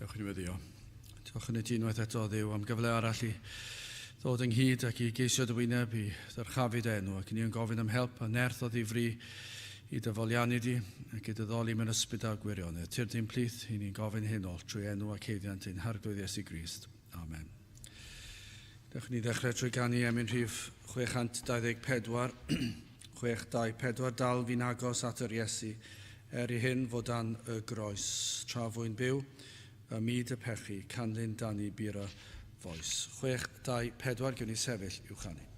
Diolch yn fyddio. Diolch yn y unwaith eto Dduw am gyfle arall i ddod ynghyd ac i geisio dy wyneb i ddyrchafu dy enw ac ni'n gofyn am help a nerth o ddifri i dyfoliannu di ac i dyddoli mewn ysbryd a gwirionedd. Tyr di'n plith i ni'n gofyn hyn ôl trwy enw ac heiddiant ein harglwydd Iesu Grist. Amen. Dewch ni ddechrau trwy ganu emyn rhif 624 624 dal fi'n agos at yr Iesu i hyn fod dan y groes tra fwy'n byw y myd y pechu canlyn dan i bira foes. 624 gewn ni sefyll i'w chanu.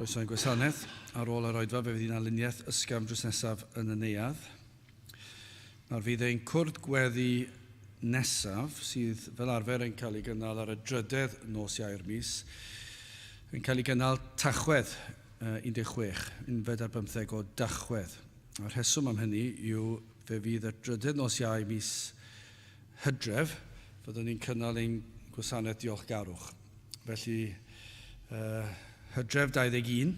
Croeso'n gwasanaeth ar ôl yr oedfa fe fydd hi'n aluniaeth ysgafn drws nesaf yn y neuadd. Nawr fydd ein cwrdd gweddi nesaf sydd fel arfer yn cael ei gynnal ar y drydedd nos Iau'r mis yn cael ei gynnal Tachwedd 16, unfed ar 15 o Dachwedd. A'r rheswm am hynny yw fe fydd y drydedd nos Iau mis Hydref fyddwn ni'n cynnal ein gwasanaeth diolchgarwch. Felly Hydref 21,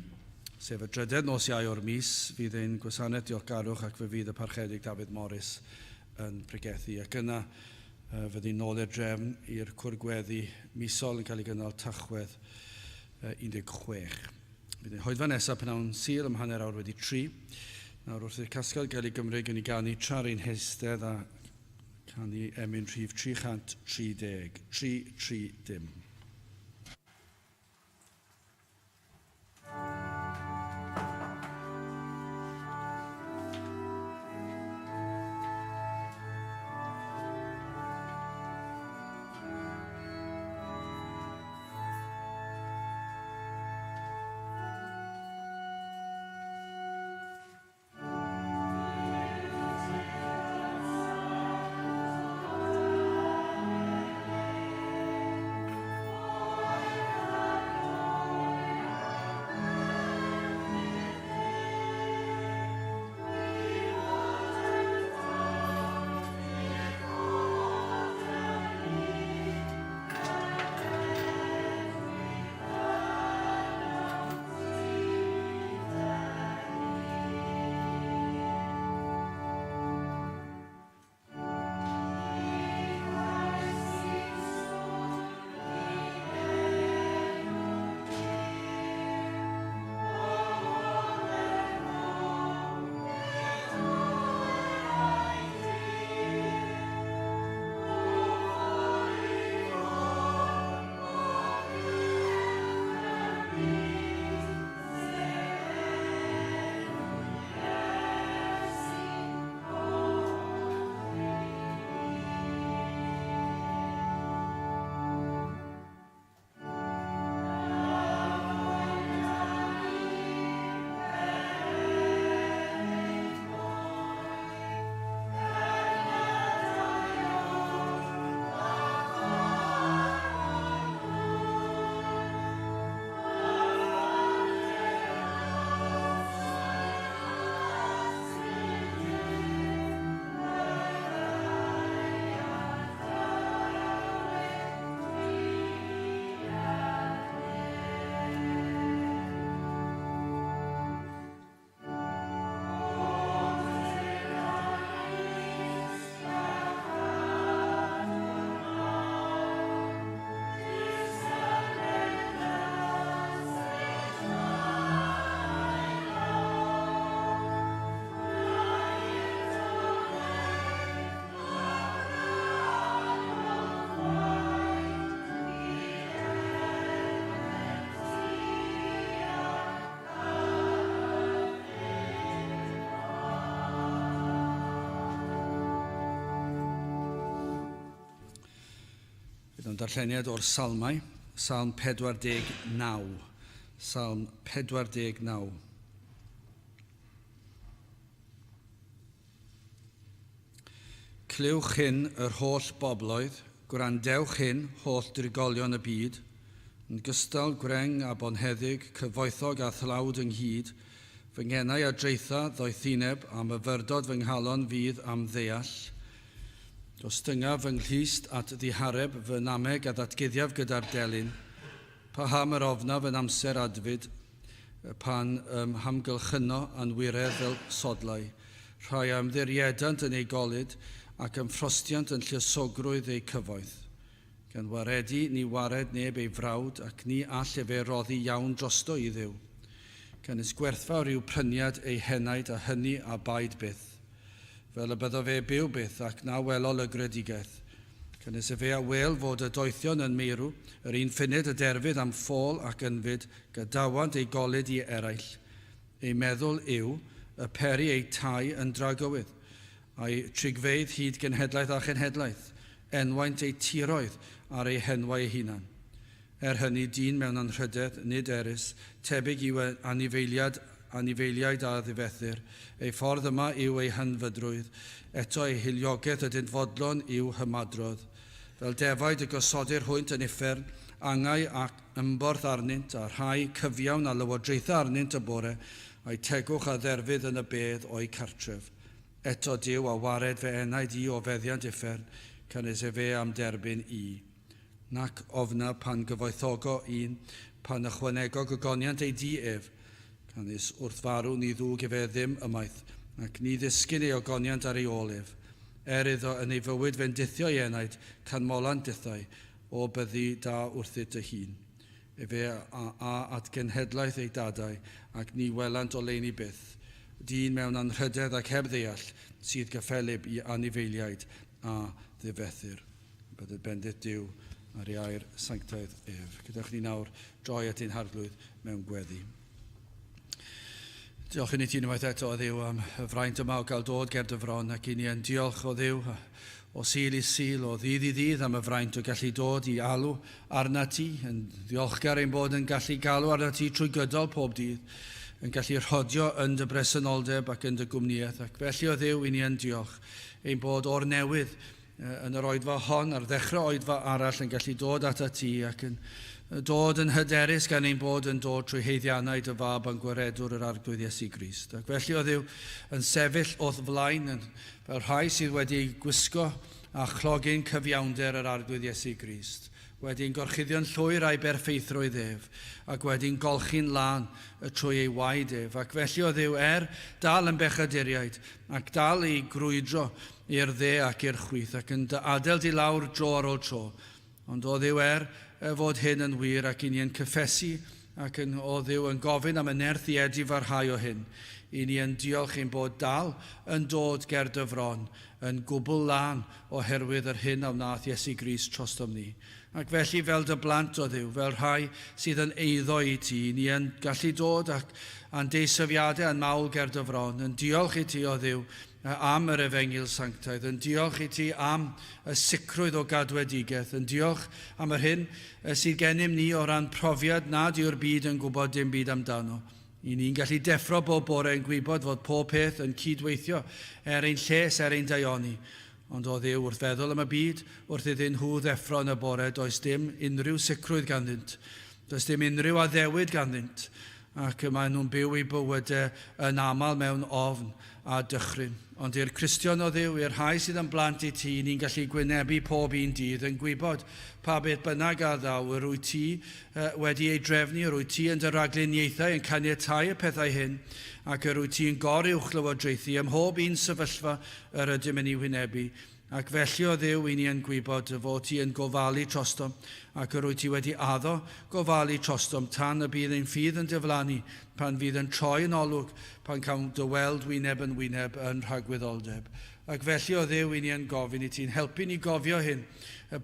sef y drydedd nos Iau o'r mis, fydd ein gwasanaeth diolchgarwch ac fe fydd y parchedig Dafydd Morris yn pregethu. Ac yna fydd hi'n nôl i'r drefn i'r cwrgweddi misol yn cael ei gynnal Tachwedd 16. Bydd ein hoedfa nesaf pnawn Sul ym hanner awr wedi 3. Nawr wrth i'r casgliad gael ei gymryd yn ei ganu tra'r ein heistedd a canu emyn rhif 330. 330. Mewn darlleniad o'r Salmau, Salm 49. Salm 49. Clywch hyn yr holl bobloedd, gwrandewch hyn holl drigolion y byd, yn gystal gwreng a bonheddig, cyfoethog a thlawd ynghyd, fy ngenau a dreitha ddoethineb am myfyrdod fy nghalon fydd am ddeall, dostynga fy nghlist at ddihareb fy nameg a ddatguddiaf gyda'r delyn, paham yr ofna fy'n amser adfyd, pan hamgylchyno yn wiredd fel sodlau, rhai ymddiriedant yn ei golyd ac ymffrostiant yn lluosogrwydd ei cyfoeth. Gan waredu ni wared neb ei frawd ac ni all efe roddi iawn drosto i ddiw. Gan ysgwerthfawr i'w pryniad ei henaid a hynny a baid byth. Fel y byddo fe byw byth ac na welol y gredigaeth. Gan efe a wel fod y doethion yn meirw, yr un ffunud y derfydd am ffôl ac ynfyd, gadawant ei golyd i eraill. Ei meddwl yw, y peri ei tai yn dragowydd, a'i trigfeidd hyd genhedlaeth a chenhedlaeth, enwaint ei tiroedd ar ei henwau ei hunan. Hynny dyn mewn anrhydedd, nid erys, tebyg yw anifeiliaid a ddifethyr, ei ffordd yma yw ei hanfydrwydd, eto ei hiliogaeth ydyn fodlon yw hymadrodd. Fel defaid y gosodir hwynt yn uffern, angau ac ymborth arnynt, a rhai cyfiawn a lywodraethau arnynt y bore, a'i tegwch a dderfydd yn y bedd o'i cartref. Eto Dyw a wared fe enaid i o feddiant uffern, cynnes fe am derbyn i. Nac ofna pan gyfoethogo un, pan ychwanego gogoniant ei di ef, cynnes wrth farw ni ddwg efe ddim ymaith, ac ni ddisgyn ei ogoniant ar ei olef. Iddo yn ei fywyd fe'n dithio i enaid, can molan dithau, o byddu da wrthyt y hun. Efe a at genhedlaeth ei dadau, ac ni welant o leini byth. Dyn mewn anrhydedd ac heb ddeall, sydd gyffelib i anifeiliaid a ddifethyr. Bydd y bendith Dyw ar ei air sanctaidd ef. Gyda'ch ni nawr droi at ein harglwydd mewn gweddi. Diolch i ni ti unwaith eto o Dduw am y fraint yma o gael dod ger dy fron, ac i ni yn diolch o Dduw o sil i sil, o ddydd i ddydd am y fraint o gallu dod i alw arna ti, yn ddiolchgar ein bod yn gallu galw arna ti trwy gydol pob dydd, yn gallu rhodio yn dy bresenoldeb ac yn dy gwmniaeth. Ac felly o Dduw i ni yn diolch ein bod o'r newydd yn yr oedfa hon ar ddechrau oedfa arall yn gallu dod at ti ac yn dod yn hyderus gan ein bod yn dod trwy heiddiannau dy fab yn gwaredwr yr arglwydd Iesu Grist. Ac felly o Dduw yn sefyll wrth flaen fel rhai sydd wedi gwisgo a chlogi'n cyfiawnder yr arglwydd Iesu Grist, wedi'n gorchuddio'n llwyr a'i berffeithrwydd ef, ac wedi'n golchi'n lan trwy ei waed ef. Ac felly o Dduw dal yn bechaduriaid, ac dal i grwydro i'r dde ac i'r chwith, ac yn adael di lawr tro ar ôl tro. Ond o Dduw fod hyn yn wir, ac i ni yn cyffesu, ac o Dduw yn gofyn am y nerth i edifarhau o hyn. I ni yn diolch ein bod dal yn dod ger dy fron, yn gwbl lan oherwydd yr hyn a wnaeth Iesu Grist trostom ni. Ac felly fel dy blant o Dduw, fel rhai sydd yn eiddo i ti, ni yn gallu dod ac a'n deisyfiadau yn mawl ger dy fron, yn diolch i ti o Dduw am yr efengil sanctaidd, yn diolch i ti am y sicrwydd o gadwedigaeth, yn diolch am yr hyn sydd gennym ni o ran profiad nad yw'r byd yn gwybod dim byd amdano. I ni'n gallu deffro bob bore yn gwybod fod pob peth yn cydweithio ein lles ein daioni. Ond o Dduw wrth feddwl am y byd, wrth iddyn nhw ddeffro yn y bore, does dim unrhyw sicrwydd ganddynt. Does dim unrhyw addewid ganddynt. Ac maen nhw'n byw eu bywydau yn aml mewn ofn a dychryn. Ond i'r Cristion o Dduw, i'r rhai sydd yn blant i ti, ni'n gallu gwynebu pob un dydd yn gwybod pa beth bynnag a ddaw, yr wyt ti wedi ei drefnu, yr wyt ti yn dy ragluniaethau yn caniatáu y pethau hyn, ac yr wyt ti yn goruwch lywodraethu ym mhob un sefyllfa yr ydym yn ei wynebu. Ac felly o Dduw i ni yn gwybod fod ti yn gofalu trostom, ac yr wyt ti wedi addo gofalu trostom tan y bydd ein ffydd yn diflannu pan fydd yn troi yn olwg, pan cawn dy weld wyneb yn rhagwyddoldeb. Ac felly o Dduw i ni yn gofyn i ti'n helpu ni gofio hyn,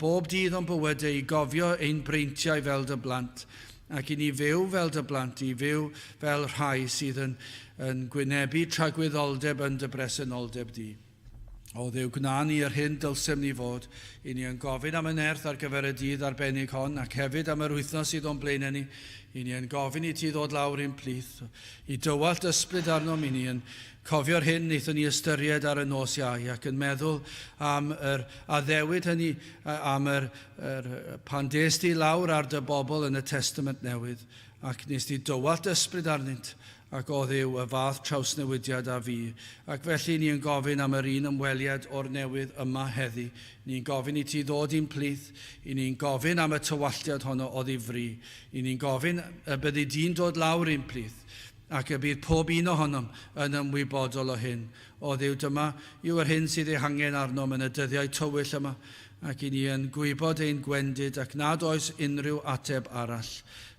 bob dydd o'n bywydau, i gofio ein breintiau fel dy blant, ac i ni fyw fel dy blant, i fyw fel rhai sydd yn gwynebu tragwyddoldeb yn dy bresenoldeb di. O Dduw, gna ni yr hyn dylsem ni fod, i ni yn gofyn am y nerth ar gyfer y dydd arbennig hon, ac hefyd am yr wythnos sydd o'n blaen ni, i ni yn gofyn i ti ddod lawr i'n plith, i dywallt ysbryd arnom, i ni yn cofio'r hyn wnaethon ni ystyried ar y nos iau, ac yn meddwl am yr addewid hynny, am yr pan des di lawr ar dy bobl yn y Testament Newydd, ac nes di dywallt ysbryd arnynt, ac o Dduw y fath trawsnewidiad a fi. Ac felly ni'n gofyn am yr un ymweliad o'r newydd yma heddi. Ni'n gofyn i ti ddod i'n plith, i ni'n gofyn am y tywalliad honno o ddifri. I ni'n gofyn y byddu di'n dod lawr i'n plith, ac y bydd pob un ohonom yn ymwybodol o hyn. O Dduw, dyma yw yr hyn sydd ei hangen arnom yn y dyddiau tywyll yma, ac i ni yn gwybod ein gwendid ac nad oes unrhyw ateb arall.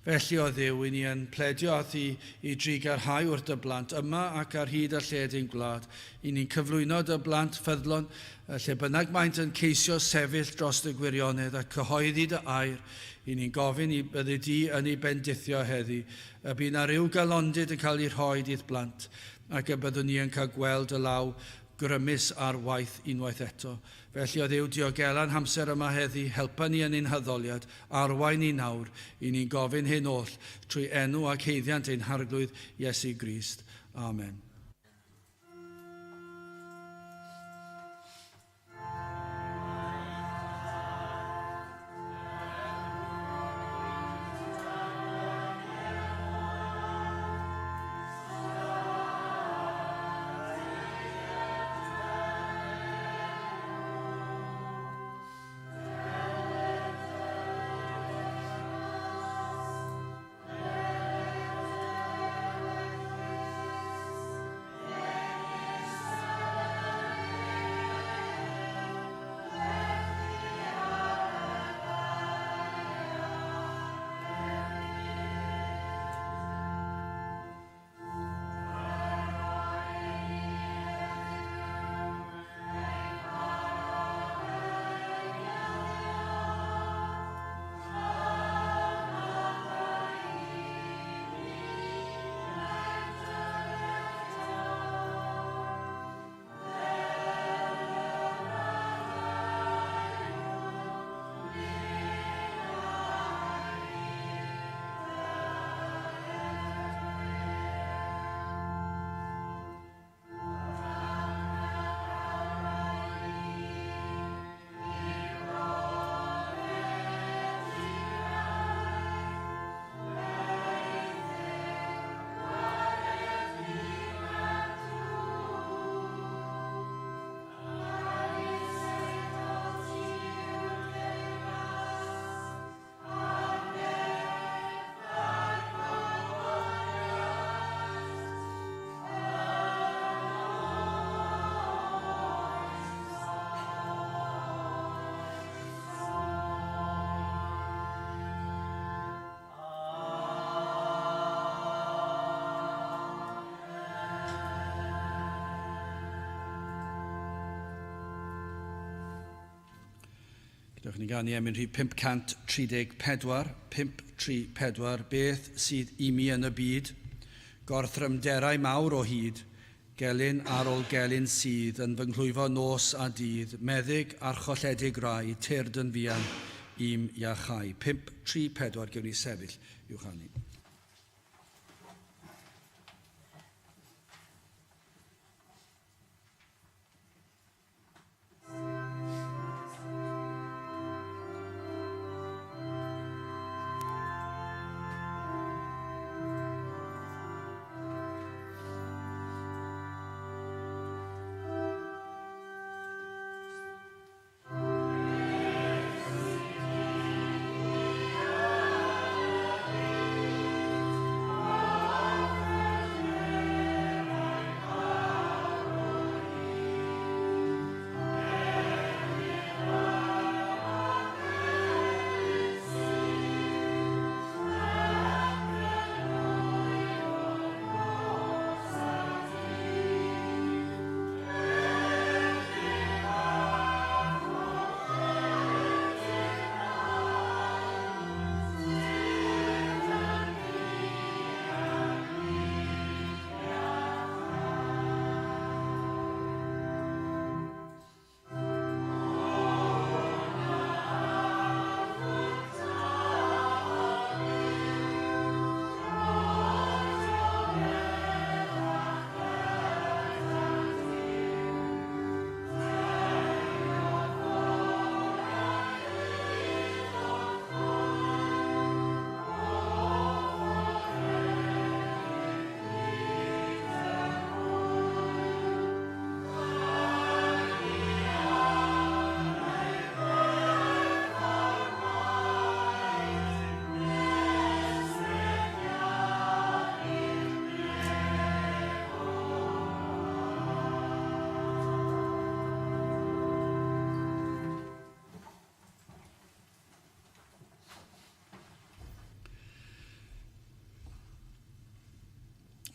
Felly o Dduw, i ni yn pledio at i drigarhau wrth y blant yma ac ar hyd a lled ein gwlad. I ni'n cyflwyno dy blant ffyddlon, lle bynnag maent yn ceisio sefyll dros y gwirionedd a cyhoeddi dy air. I ni'n gofyn i byddu di yn ei bendithio heddi. Y bydd na ryw galondid yn cael ei rhoi i'th blant, ac y byddwn ni yn cael gweld y law grymus ar waith unwaith eto. Felly o Dduw, diogelan hamser yma heddi, helpa ni yn ein hyddoliad, arwain ni nawr, i ni'n gofyn hyn oll, trwy enw ac heiddiant ein harglwydd Iesu Grist. Amen. Gydwch ni ganu am yn rhif 534, 534, beth sydd i mi yn y byd, gorthrymderau mawr o hyd, gelyn ar ôl gelyn sydd yn fy nghlwyfo nos a dydd, meddyg a'r cholledig rai, tyrd yn fian, im iachau. 534, gewn ni sefyll i'w chanu.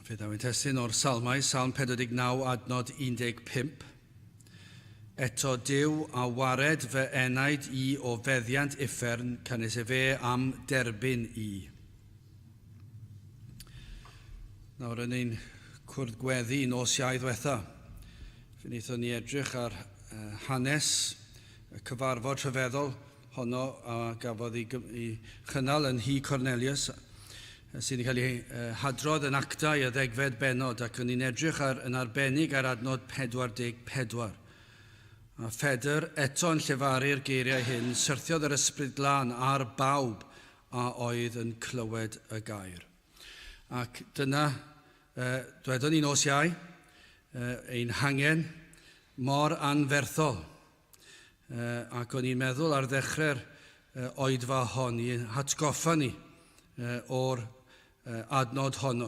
Fe daw yn testyn o'r salmau, Salm 49 adnod 15. Eto Dyw a wared fy enaid I o feddiant uffern, cynnes e fe am derbyn I. Nawr yn ein cwrdd gweddi nos Iau ddiwetha. Fe wnaethon ni edrych ar hanes y cyfarfod rhyfeddol honno a gafodd I chynnal yn Hi Cornelius sy'n cael ei hadrodd yn actau y 10 bennod ac yn ni'n edrych yn arbennig ar adnod 44. A Ffedr eto yn llefaru'r geiriau hyn, syrthiodd yr ysbryd glân ar bawb a oedd yn clywed y gair. Ac dyna, dwedon ni nos Iau, ein hangen mor anferthol. Ac o'n i'n meddwl ar ddechrau'r oedfa hon I hatgoffa ni o'r adnod honno.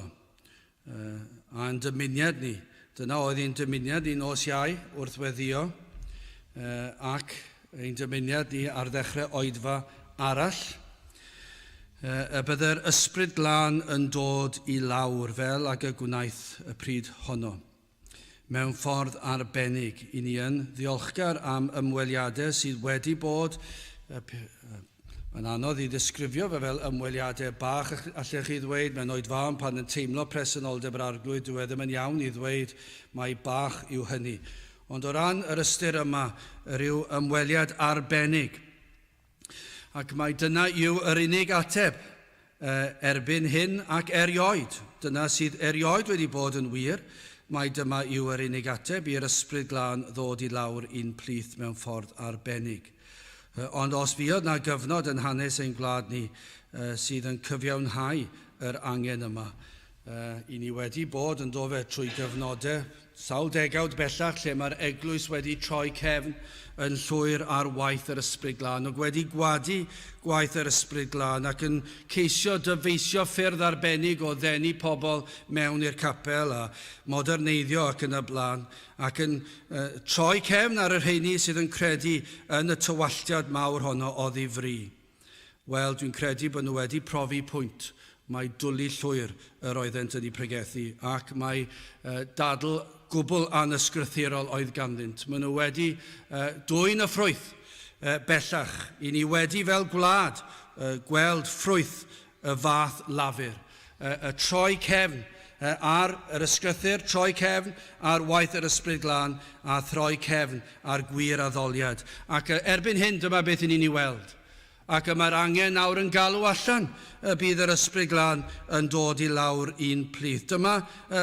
A'n dymuniad ni, dyna oedd ein dymuniad ni nos Iau wrth weddio, ac ein dymuniad ni ar ddechrau oedfa arall. Y byddai'r ysbryd glân yn dod I lawr fel ag y gwnaeth y pryd honno. Mewn ffordd arbennig, I ni yn ddiolchgar am ymweliadau sydd wedi bod, mae'n anodd I ddisgrifio fe fel ymweliadau bach, allech chi ddweud, mewn oedfa'n pan yn teimlo presenoldeb yr arglwydd, dyw e ddim yn iawn I ddweud mai bach yw hynny. Ond o ran yr ystyr yma, ryw ymweliad arbennig. Ac mae dyna yw yr unig ateb erbyn hyn ac erioed. Dyna sydd erioed wedi bod yn wir, mae dyma yw yr unig ateb i'r ysbryd glân ddod I lawr un plith mewn ffordd arbennig. Ond os fuodd na gyfnod yn hanes ein gwlad ni sydd yn cyfiawnhau yr angen yma, I ni wedi bod yn dod fe trwy gyfnodau sawl degawd bellach lle mae'r eglwys wedi troi cefn yn llwyr ar waith yr ysbryd glân ac wedi gwadu gwaith yr ysbryd glân ac yn ceisio dyfeisio ffyrdd arbennig o ddenu pobl mewn i'r capel a moderneiddio ac yn y blaen ac yn troi cefn ar yr rheini sydd yn credu yn y tywalliad mawr honno o ddifri. Wel, dwi'n credu bod nhw wedi profi pwynt. Mae dwlu llwyr yr oeddent wedi pregethu ac mae dadl gwbl anysgrythurol oedd ganddynt. Maen nhw wedi dwyn y ffrwyth bellach. I ni wedi fel gwlad gweld ffrwyth y fath lafur. Y troi cefn ar yr ysgrythur, troi cefn ar waith yr ysbryd glân a throi cefn ar gwir addoliad. Ac erbyn hyn dyma beth I ni'n ei weld. Ac mae'r angen nawr yn galw allan y bydd yr ysbryd glân yn dod I lawr un plith. Dyma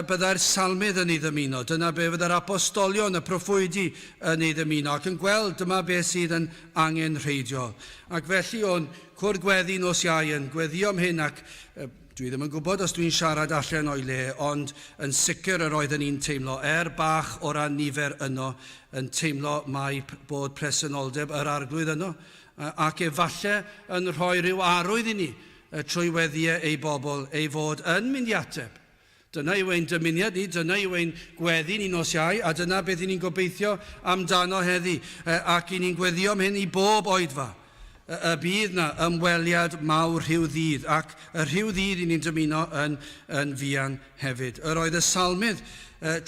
byddai'r salmydd yn ei ddymuno. Dyna be fyddai'r apostolion, y proffwydi yn ei ddymuno. Ac yn gweld dyma beth sydd yn angen rheidio. Ac felly o'n cwrdd gweddi nos Iau yn gweddio'm hyn ac dwi ddim yn gwybod os dwi'n siarad allan o'i le, ond yn sicr yr oedd yn un teimlo, bach o ran nifer yno, yn teimlo mai bod presenoldeb yr arglwydd yno, ac efallai yn rhoi rhyw arwydd I ni trwy weddiau ei bobl ei fod yn mynd I ateb. Dyna yw ein dymuniad ni, dyna yw ein gweddi ni nos Iau, a dyna beth I ni'n gobeithio amdano heddi, ac I ni'n gweddio'm hyn I bob oedfa. Y bydd na ymweliad mawr rhyw ddydd, ac y rhyw ddydd I ni'n dymuno yn fuan hefyd. Yr oedd y salmydd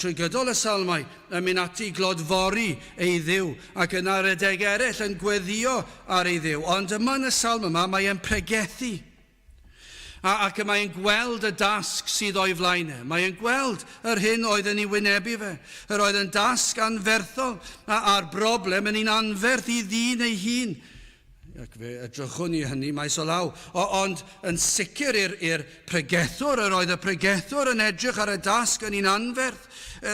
trwy gydol y salmau yn mynd ati glodfori ei ddiw ac yna redeg eraill yn gweddio ar ei ddiw. Ond yma yn y salm yma mae e'n pregethu ac mae'n gweld y dasg sydd o'i flaen e. Mae'n gweld yr hyn oedd yn ei wynebu fe. Yr oedd yn dasg anferthol a'r broblem yn un anferth I ddyn ei hun. Ac fe edrychwn I hynny maes o law. Ond yn sicr i'r pregethwr, yr oedd y pregethwr yn edrych ar y dasg yn un anferth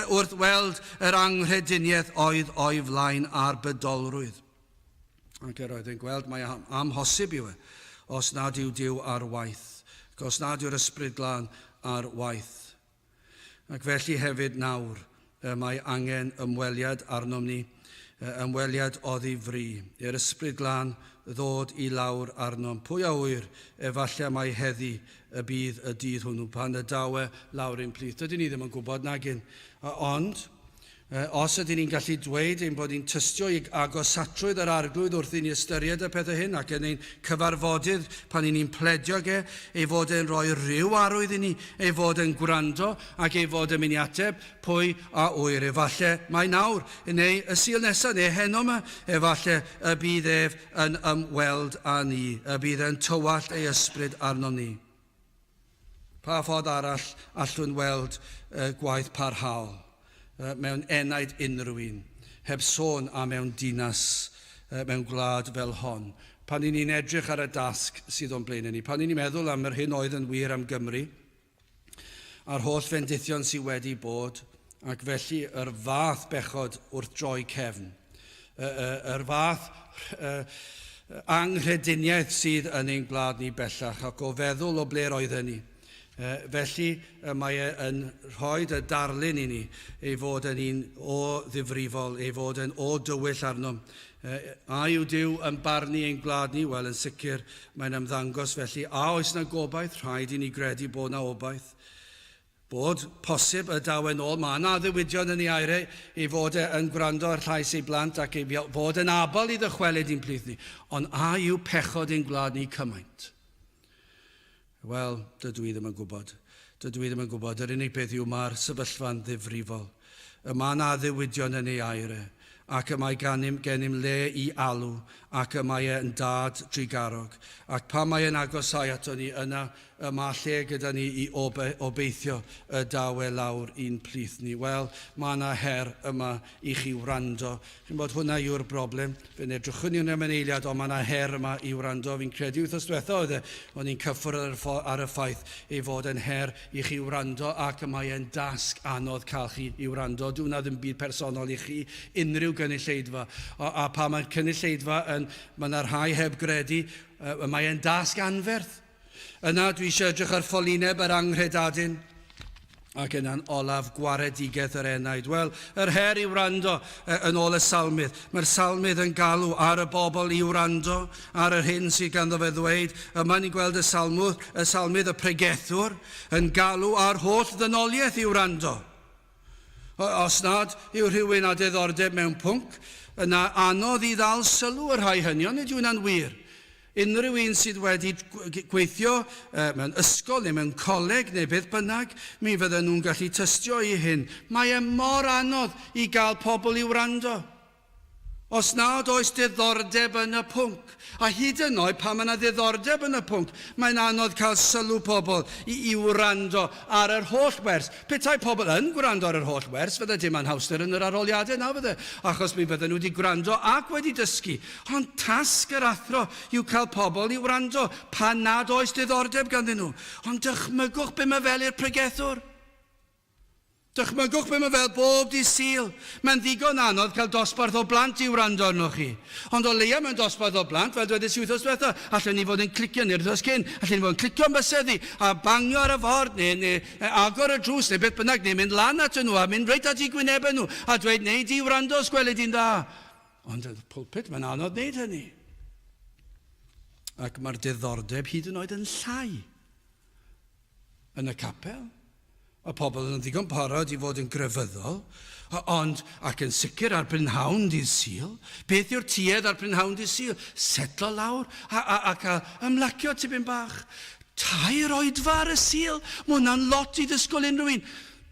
wrth weld yr anghrediniaeth oedd o'i flaen a'r bydolrwydd. Ac yr oedd yn gweld mae amhosib yw os nad yw Dyw ar waith, os nad yw'r ysbryd glân ar waith. Ac felly hefyd nawr mae angen ymweliad arnom ni, ymweliad o ddifri, i'r ysbryd glân ddod I lawr arnom. Pwy a wyr, efallai mai heddi y bydd y dydd hwnnw pan y dawe lawr un plith. Dydyn ni ddim yn gwybod nagyn. Ond Os ydyn ni'n gallu dweud ein bod ni'n tystio i agosatrwydd yr arglwydd wrth i ni ystyried y pethau hyn ac yn ein cyfarfodydd pan ni'n pledio ei fod yn rhoi rhyw arwydd i ni, ei fod yn gwrando ac ei fod yn mynd i ateb pwy a wyr. Efallai mae nawr, neu y sil nesaf, neu heno yma, efallai y bydd ef yn ymweld â ni, y bydd yn tywallt ei ysbryd arno ni. Pa ffordd arall allwn weld gwaith parhaol mewn enaid unrhyw un, heb sôn a mewn dinas, mewn gwlad fel hon. Pan ni'n edrych ar y dasg sydd o'n blaen ni, pan ni'n meddwl am yr hyn oedd yn wir am Gymru, a'r holl fendithion sydd wedi bod, ac felly yr fath bechod wrth droi cefn, yr fath anghrediniaeth sydd yn ein gwlad ni bellach, ac o feddwl o ble roedden ni. Felly mae e'n rhoi y darlun i ni ei fod yn un o ddifrifol, ei fod yn o dywyll arno. A yw Duw yn barnu ein gwlad ni? Wel, yn sicr mae'n ymddangos felly. A oes na gobaith? Rhaid i ni gredu bod na obaith. Bod posib y daw yn ôl. Mae yna ddiwydion yn ei airau i fod yn gwrando ar llais ei blant ac i fod yn abal i ddychwelyd i'n plith ni. Ond a yw pechod ein gwlad ni cymaint? Wel, dydw i ddim yn gwybod. Dydw i ddim yn gwybod. Yr unig beth yw mae'r sefyllfa'n ddifrifol. Mae yna ddiwydion yn ei airau, ac y mae gennym le i alw, ac y mae e'n dad drigarog. Ac pa mae e'n agosau ato ni, yna mae lle gyda ni i obeithio y dawe lawr i'n plith ni. Wel, mae yna her yma i chi wrando. Chi'n bod hwnna yw'r broblem. Fe'n edrychwn ni'n am yn eiliad, ond mae yna her yma i wrando. Fi'n credu wythnos diwetha oedd o'n i'n cyffwr ar y ffaith ei fod yn her i chi wrando, ac mae e'n dasg anodd cael chi i wrando. Dwi'n ddim byd personol i chi, unrhyw gynulleidfa. A pa mae'r cynulleidfa mae yna rhai heb gredu, mae e'n dasg anferth. Yna dwi eisiau edrych ar ffolineb yr anghredadyn ac yna'n olaf gwaredigeth yr enaid. Wel, yr her i wrando yn ôl y salmydd. Mae'r salmydd yn galw ar y bobl i wrando, ar yr hyn sydd ganddo fe ddweud. Yma ni'n gweld y salmydd y pregethwr yn galw ar holl ddynoliaeth i wrando. Os nad yw rhywun â diddordeb mewn pwnc, yna anodd i ddal sylw yr rhai hynny, ond ydy hwnna'n wir. Unrhyw un sydd wedi gweithio mewn ysgol neu mewn coleg neu beth bynnag, mi fydden nhw'n gallu tystio i hyn. Mae mor anodd i gael pobl i wrando. Os nad oes diddordeb yn y pwnc, a hyd yn oed pan mae yna diddordeb yn y pwnc, mae'n anodd cael sylw pobl i wrando ar yr holl wers. Petai pobl yn gwrando ar yr holl wers, fydde dim anhawster yn yr arholiadau na fydde, achos mi fydden nhw wedi gwrando ac wedi dysgu. Ond tasg yr athro yw cael pobl i wrando pan nad oes diddordeb ganddyn nhw. Ond dychmygwch be mae fel i'r pregethwr. Dychmygwch be mae fel bob dydd Sul. Mae'n ddigon anodd cael dosbarth o blant i wrando arno chi. Ond o leia mewn dosbarth o blant, fel dweud wythnos diwetha, allan ni fod yn clicio neu'r wythnos cyn, allan ni fod yn clicio yn bysyddi, a bangio ar y ffordd, neu agor y drws, neu beth bynnag, neu mynd lan at nhw, a mynd reit at eu gwynebau nhw, a dweud, neu di wrando os gweled i'n dda. Ond y pulpit, mae'n anodd wneud hynny. Ac mae'r diddordeb hyd yn oed yn llai yn y capel. Y pobl yn ddigon parod i fod yn grefyddol, ond ac yn sicr ar brynhawn dydd Sul. Beth yw'r tuedd ar brynhawn dydd Sul? Setlo lawr a cael ymlacio tipyn bach. 2 oedfa ar y Sul. Mae hwnna'n lot i ddysgol unrhyw un.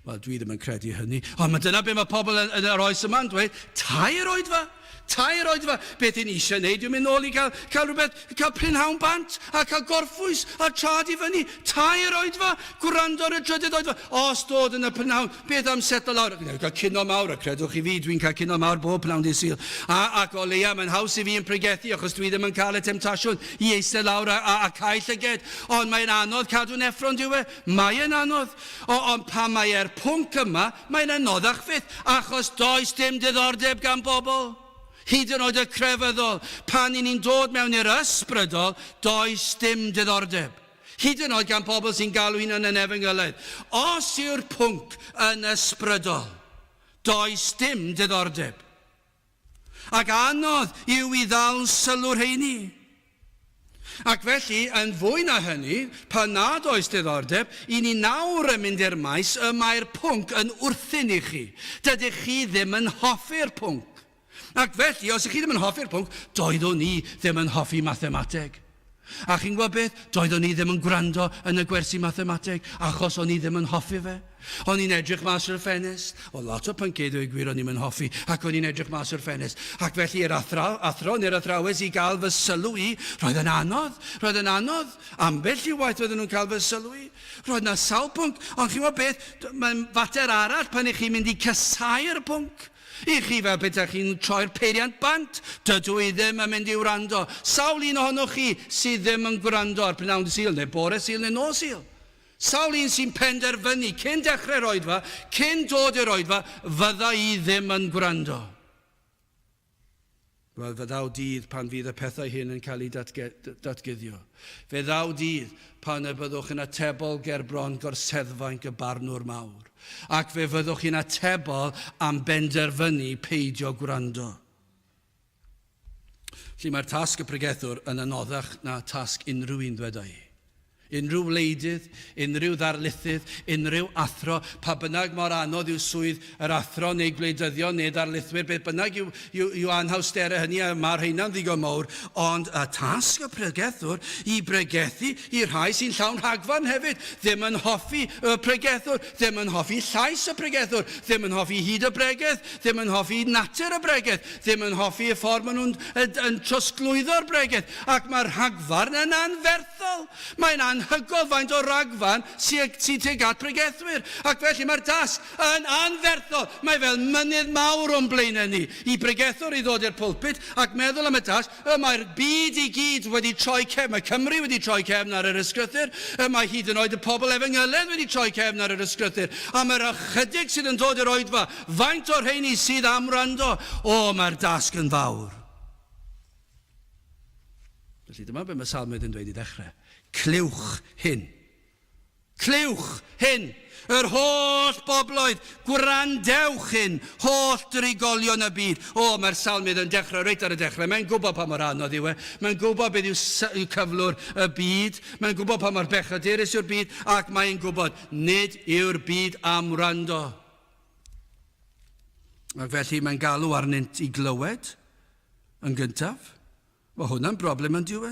Wel, dwi ddim yn credu hynny. Ond dyna be mae pobl yn yr oes yma'n dweud. 2 oedfa. 2 oedfa. Beth i'n eisiau wneud, dwi'n mynd nôl i cael rhywbeth, cael prynhawn bant, a cael gorffwys, a trad i fyny. 2 oedfa, gwrando ar y 3ydd oedfa. Os dod yn y prynhawn, beth am setlo lawr? Cael cuno mawr, a credwch i fi, dwi'n cael cuno mawr bob prynhawn dydd Sul. Ac o leia, mae'n haws i fi yn pregethu, achos dwi ddim yn cael y temtasiwn i eistedd lawr a cael llyged. Ond mae'n anodd cadw'n effron diwe. Mae'n anodd. Ond pan mae'r pwnc yma, mae'n anoddach fyth, achos does dim diddordeb gan bobl. Hyd yn oed y crefyddol, pan ni'n dod mewn i'r ysbrydol, does dim diddordeb. Hyd yn oed gan pobl sy'n galw un yn efengylaeth. Os yw'r pwnc yn ysbrydol, does dim diddordeb. Ac anodd yw i ddal sylw'r heini. Ac felly, yn fwy na hynny, pan nad oes diddordeb, i ni nawr yn mynd i'r maes, y mae'r pwnc yn wrthyn i chi. Dydych chi ddim yn hoffi'r pwnc. Ac felly, os ych chi ddim yn hoffi'r pwnc, doeddwn ni ddim yn hoffi mathemateg. A chi'n gwybod beth? Doeddwn ni ddim yn gwrando yn y gwersi mathemateg, achos o'n i ddim yn hoffi fe. O'n i'n edrych mas o'r ffenest. O lot o pynciau dweud gwir o'n i'n hoffi, ac o'n i'n edrych mas o'r ffenest. Ac felly yr athro neu'r athrawes i gael fy sylw i, roedd yn anodd. Roedd yn anodd. Ambell i waith roedden nhw'n cael fy sylw i. Roedd na sawl pwnc. Ond chi'n gwybod beth? Mae'n fater arall pan ych chi'n mynd i cysau'r pwnc. I chi fel beth chi'n troi'r peiriant bant, dydw i ddim yn mynd i wrando. Sawl un ohonoch chi sydd ddim yn gwrando ar prynawn Sul, neu bore Sul, neu nos Sul. Sawl un sy'n penderfynu, cyn dechrau'r oedfa, cyn dod i'r oedfa, fydda i ddim yn gwrando. Wel, fe ddaw dydd pan fydd y pethau hyn yn cael ei datguddio. Fe ddaw dydd pan y byddwch yn atebol ger bron gorseddfaint y barnwr mawr. Ac fe fyddwch chi'n atebol am benderfynu peidio gwrando. Felly mae'r tasg y pregethwr yn anoddach na tasg unrhyw un ddweda i. Unrhyw wleidydd, unrhyw ddarlithydd, unrhyw athro, pa bynnag mor anodd yw swydd yr athro neu gwleidyddion neu darlithwyr, beth bynnag yw anhawsterau hynny, a mae'r hynna'n ddigon mawr, ond y tasg y pregethwr i bregethu i'r rhai sy'n llawn rhagfarn hefyd, ddim yn hoffi y pregethwr, ddim yn hoffi llais y pregethwr, ddim yn hoffi hyd y bregeth, ddim yn hoffi natur y bregeth, ddim yn hoffi y ffordd maen nhw'n trosglwyddo'r bregeth, ac mae'r rhagfarn yn anferthol. Mae'n anhygoel faint o ragfarn sy'n tuag at pregethwyr. Ac felly mae'r tasg yn anferthol. Mae fel mynydd mawr o'n blaenau ni i pregethwr i ddod i'r pwlpit ac meddwl am y tasg, mae'r byd i gyd wedi troi cefn. Mae Cymru wedi troi cefn ar yr ysgrythyr. Mae hyd yn oed y pobl Efengylen wedi troi cefn ar yr ysgrythyr. A mae'r ychydig sydd yn dod i'r oedfa, faint o'r rheini sydd am wrando. Mae'r dasg yn fawr. Felly dyma be mae Salmod yn dweud i ddechrau. Clywch hyn. Clywch hyn. Yr holl bobloedd, gwrandewch hyn, holl drigolion y byd. Mae'r Salmod yn dechrau reit ar y dechrau. Mae'n gwybod pa mor anodd yw e. Mae'n gwybod beth yw cyflwr y byd. Mae'n gwybod pa mor bechadurus yw'r byd. Ac mae'n gwybod nid yw'r byd am wrando. Ac felly mae'n galw arnynt i glywed yn gyntaf. Mae hwnna'n broblem yn diwe.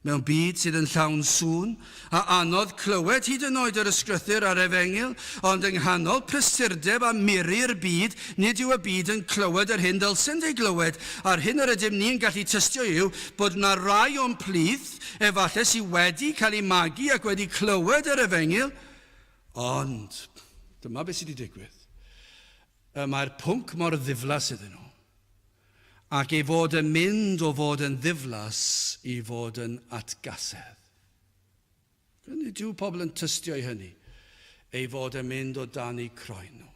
Mewn byd sydd yn llawn sŵn, a anodd clywed hyd yn oed yr ysgrythyr a'r Efengyl, ond yng nghanol prysurdeb a miri'r byd, nid yw y byd yn clywed yr hyn dylsyn ei glywed, a'r hyn yr ydym ni'n gallu tystio yw bod yna rai o'n plith, efallai sydd wedi cael ei magu ac wedi clywed yr Efengyl, ond dyma beth sydd wedi digwydd. Mae'r pwnc mor ddiflas iddyn nhw. Ac ei fod yn mynd o fod yn ddiflas i fod yn atgasedd. Nid yw pobl yn tystio i hynny, ei fod yn mynd o dan eu croen nhw.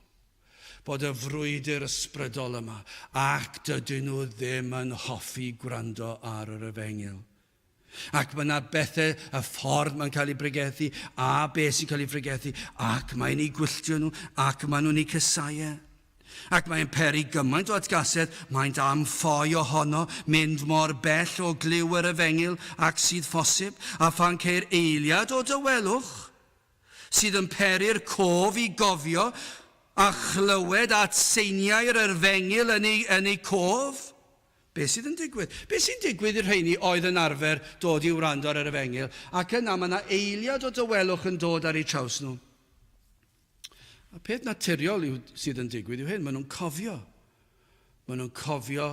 Bod y frwydr ysbrydol yma, ac dydyn nhw ddim yn hoffi gwrando ar yr Efengyl. Ac mae yna bethau, y ffordd mae'n cael ei bregethu, a beth sy'n cael ei bregethu, ac mae'n ei gwylltio nhw, ac maen nhw'n ei cysau. Ac mae'n peri gymaint o atgasedd, mae'n am ffoi ohono, mynd mor bell o gliw yr Efengyl ac sydd ffosib, a phan ceir eiliad o dywelwch, sydd yn peri'r cof i gofio a chlywed at seiniau'r Efengyl yn ei cof. Beth sydd yn digwydd? Beth sy'n digwydd i'r rheini oedd yn arfer dod i wrando ar yr Efengyl, ac yna mae yna eiliad o dywelwch yn dod ar eu traws nhw. A peth naturiol sydd yn digwydd yw hyn, maen nhw'n cofio. Maen nhw'n cofio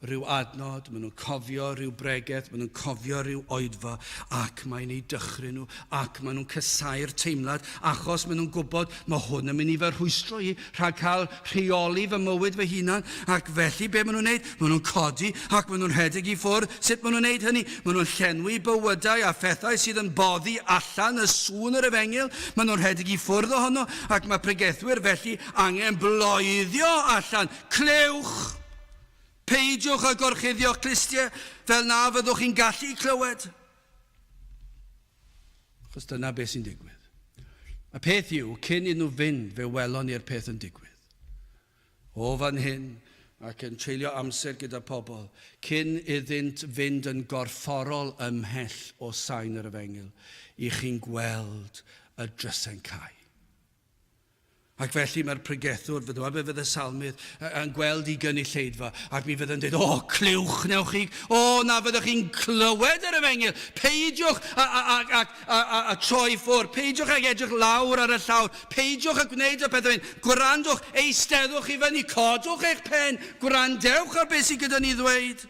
rhyw adnod, maen nhw'n cofio rhyw bregeth, maen nhw'n cofio rhyw oedfa, ac mae'n ei dychryn nhw, ac maen nhw'n cysau'r teimlad, achos maen nhw'n gwybod mae hwn yn mynd i fy rhwystro i, rhag cael rheoli fy mywyd fy hunan, ac felly be maen nhw'n neud? Maen nhw'n codi, ac maen nhw'n rhedeg i ffwrdd. Sut maen nhw'n neud hynny? Maen nhw'n llenwi bywydau a phethau sydd yn boddi allan y sŵn yr Efengyl, maen nhw'n rhedeg i ffwrdd ohono, ac mae pregethwyr felly angen bloeddio allan. Clywch! Peidiwch a gorchuddio'ch clistiau fel na fyddwch chi'n gallu clywed. Achos dyna beth sy'n digwydd. Y peth yw, cyn i nhw fynd fe welon ni'r peth yn digwydd. O fan hyn, ac yn treulio amser gyda pobl, cyn iddynt fynd yn gorfforol ymhell o sain yr efengil, i chi'n gweld y drysau'n cae. Ac felly mae'r pregethwr, dyma be fydd y salmydd, yn gweld I gynulleidfa, ac mi fydd yn dweud, clywch newch chi, na fyddwch chi'n clywed yr efengil, peidiwch a troi ffwrdd, peidiwch ag edrych lawr ar y llawr, peidiwch a gwneud y pethau hyn, gwrandwch, eisteddwch I fyny, codwch eich pen, gwrandewch ar beth sydd gyda ni ddweud.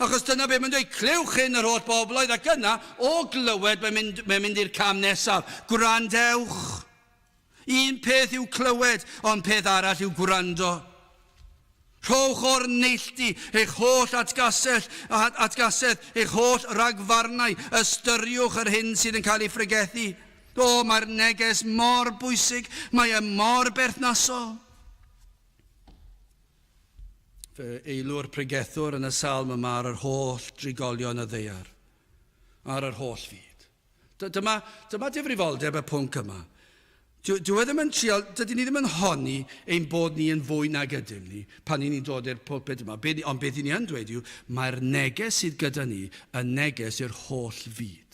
Achos dyna be mae'n dweud, clywch hyn yr holl bobloedd, ac yna, o glywed, mae'n mynd i'r cam nesaf, gwrandewch. Un peth yw clywed, ond peth arall yw gwrando. Rhowch o'r neilltu eich holl atgasedd, eich holl ragfarnau, ystyriwch yr hyn sydd yn cael ei phregethu. Mae'r neges mor bwysig, mae e mor berthnasol. Fe eilw'r pregethwr yn y salm yma ar yr holl drigolion y ddeiar, ar yr holl fyd. Dyma difrifoldeb y pwnc yma. Dydyn ni ddim yn honni ein bod ni yn fwy nag ydym ni pan ni'n dod i'r pwlpid yma. Ond beth ni'n dweud yw, mae'r neges sydd gyda ni yn neges i'r holl fyd.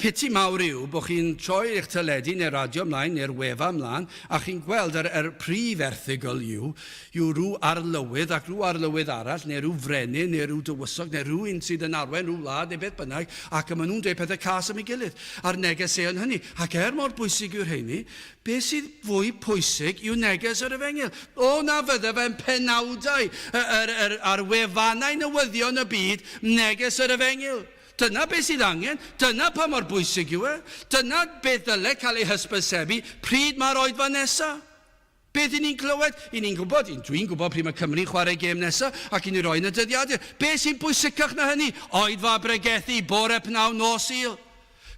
Piti mawr yw bod chi'n troi eich teledu neu'r radio ymlaen neu'r wefa ymlaen a chi'n gweld yr prif erthygl yw rhyw arlywydd ac rhyw arlywydd arall neu rhyw frenin neu rhyw dywysog neu rhyw un sydd yn arwen rhyw wlad neu beth bynnag ac maen nhw'n dweud pethau cas am ei gilydd a'r negesau yn hynny ac mor bwysig yw'r hynny beth sydd fwy pwysig yw neges yr efengil na fydda fe'n penawdau ar wefannau newyddion y byd neges yr efengil. Dyna beth sydd angen, dyna pa mor bwysig yw dyna beth ddyle cael ei hysbysebu pryd mae'r oedfa nesaf. Beth I ni'n clywed? Dwi'n gwybod pryd mae Cymru chwarae gêm nesaf ac I ni roi yn y dyddiadur. Beth sy'n bwysicach na hynny? Oedfa bregethu, bore pnawn nos Sul.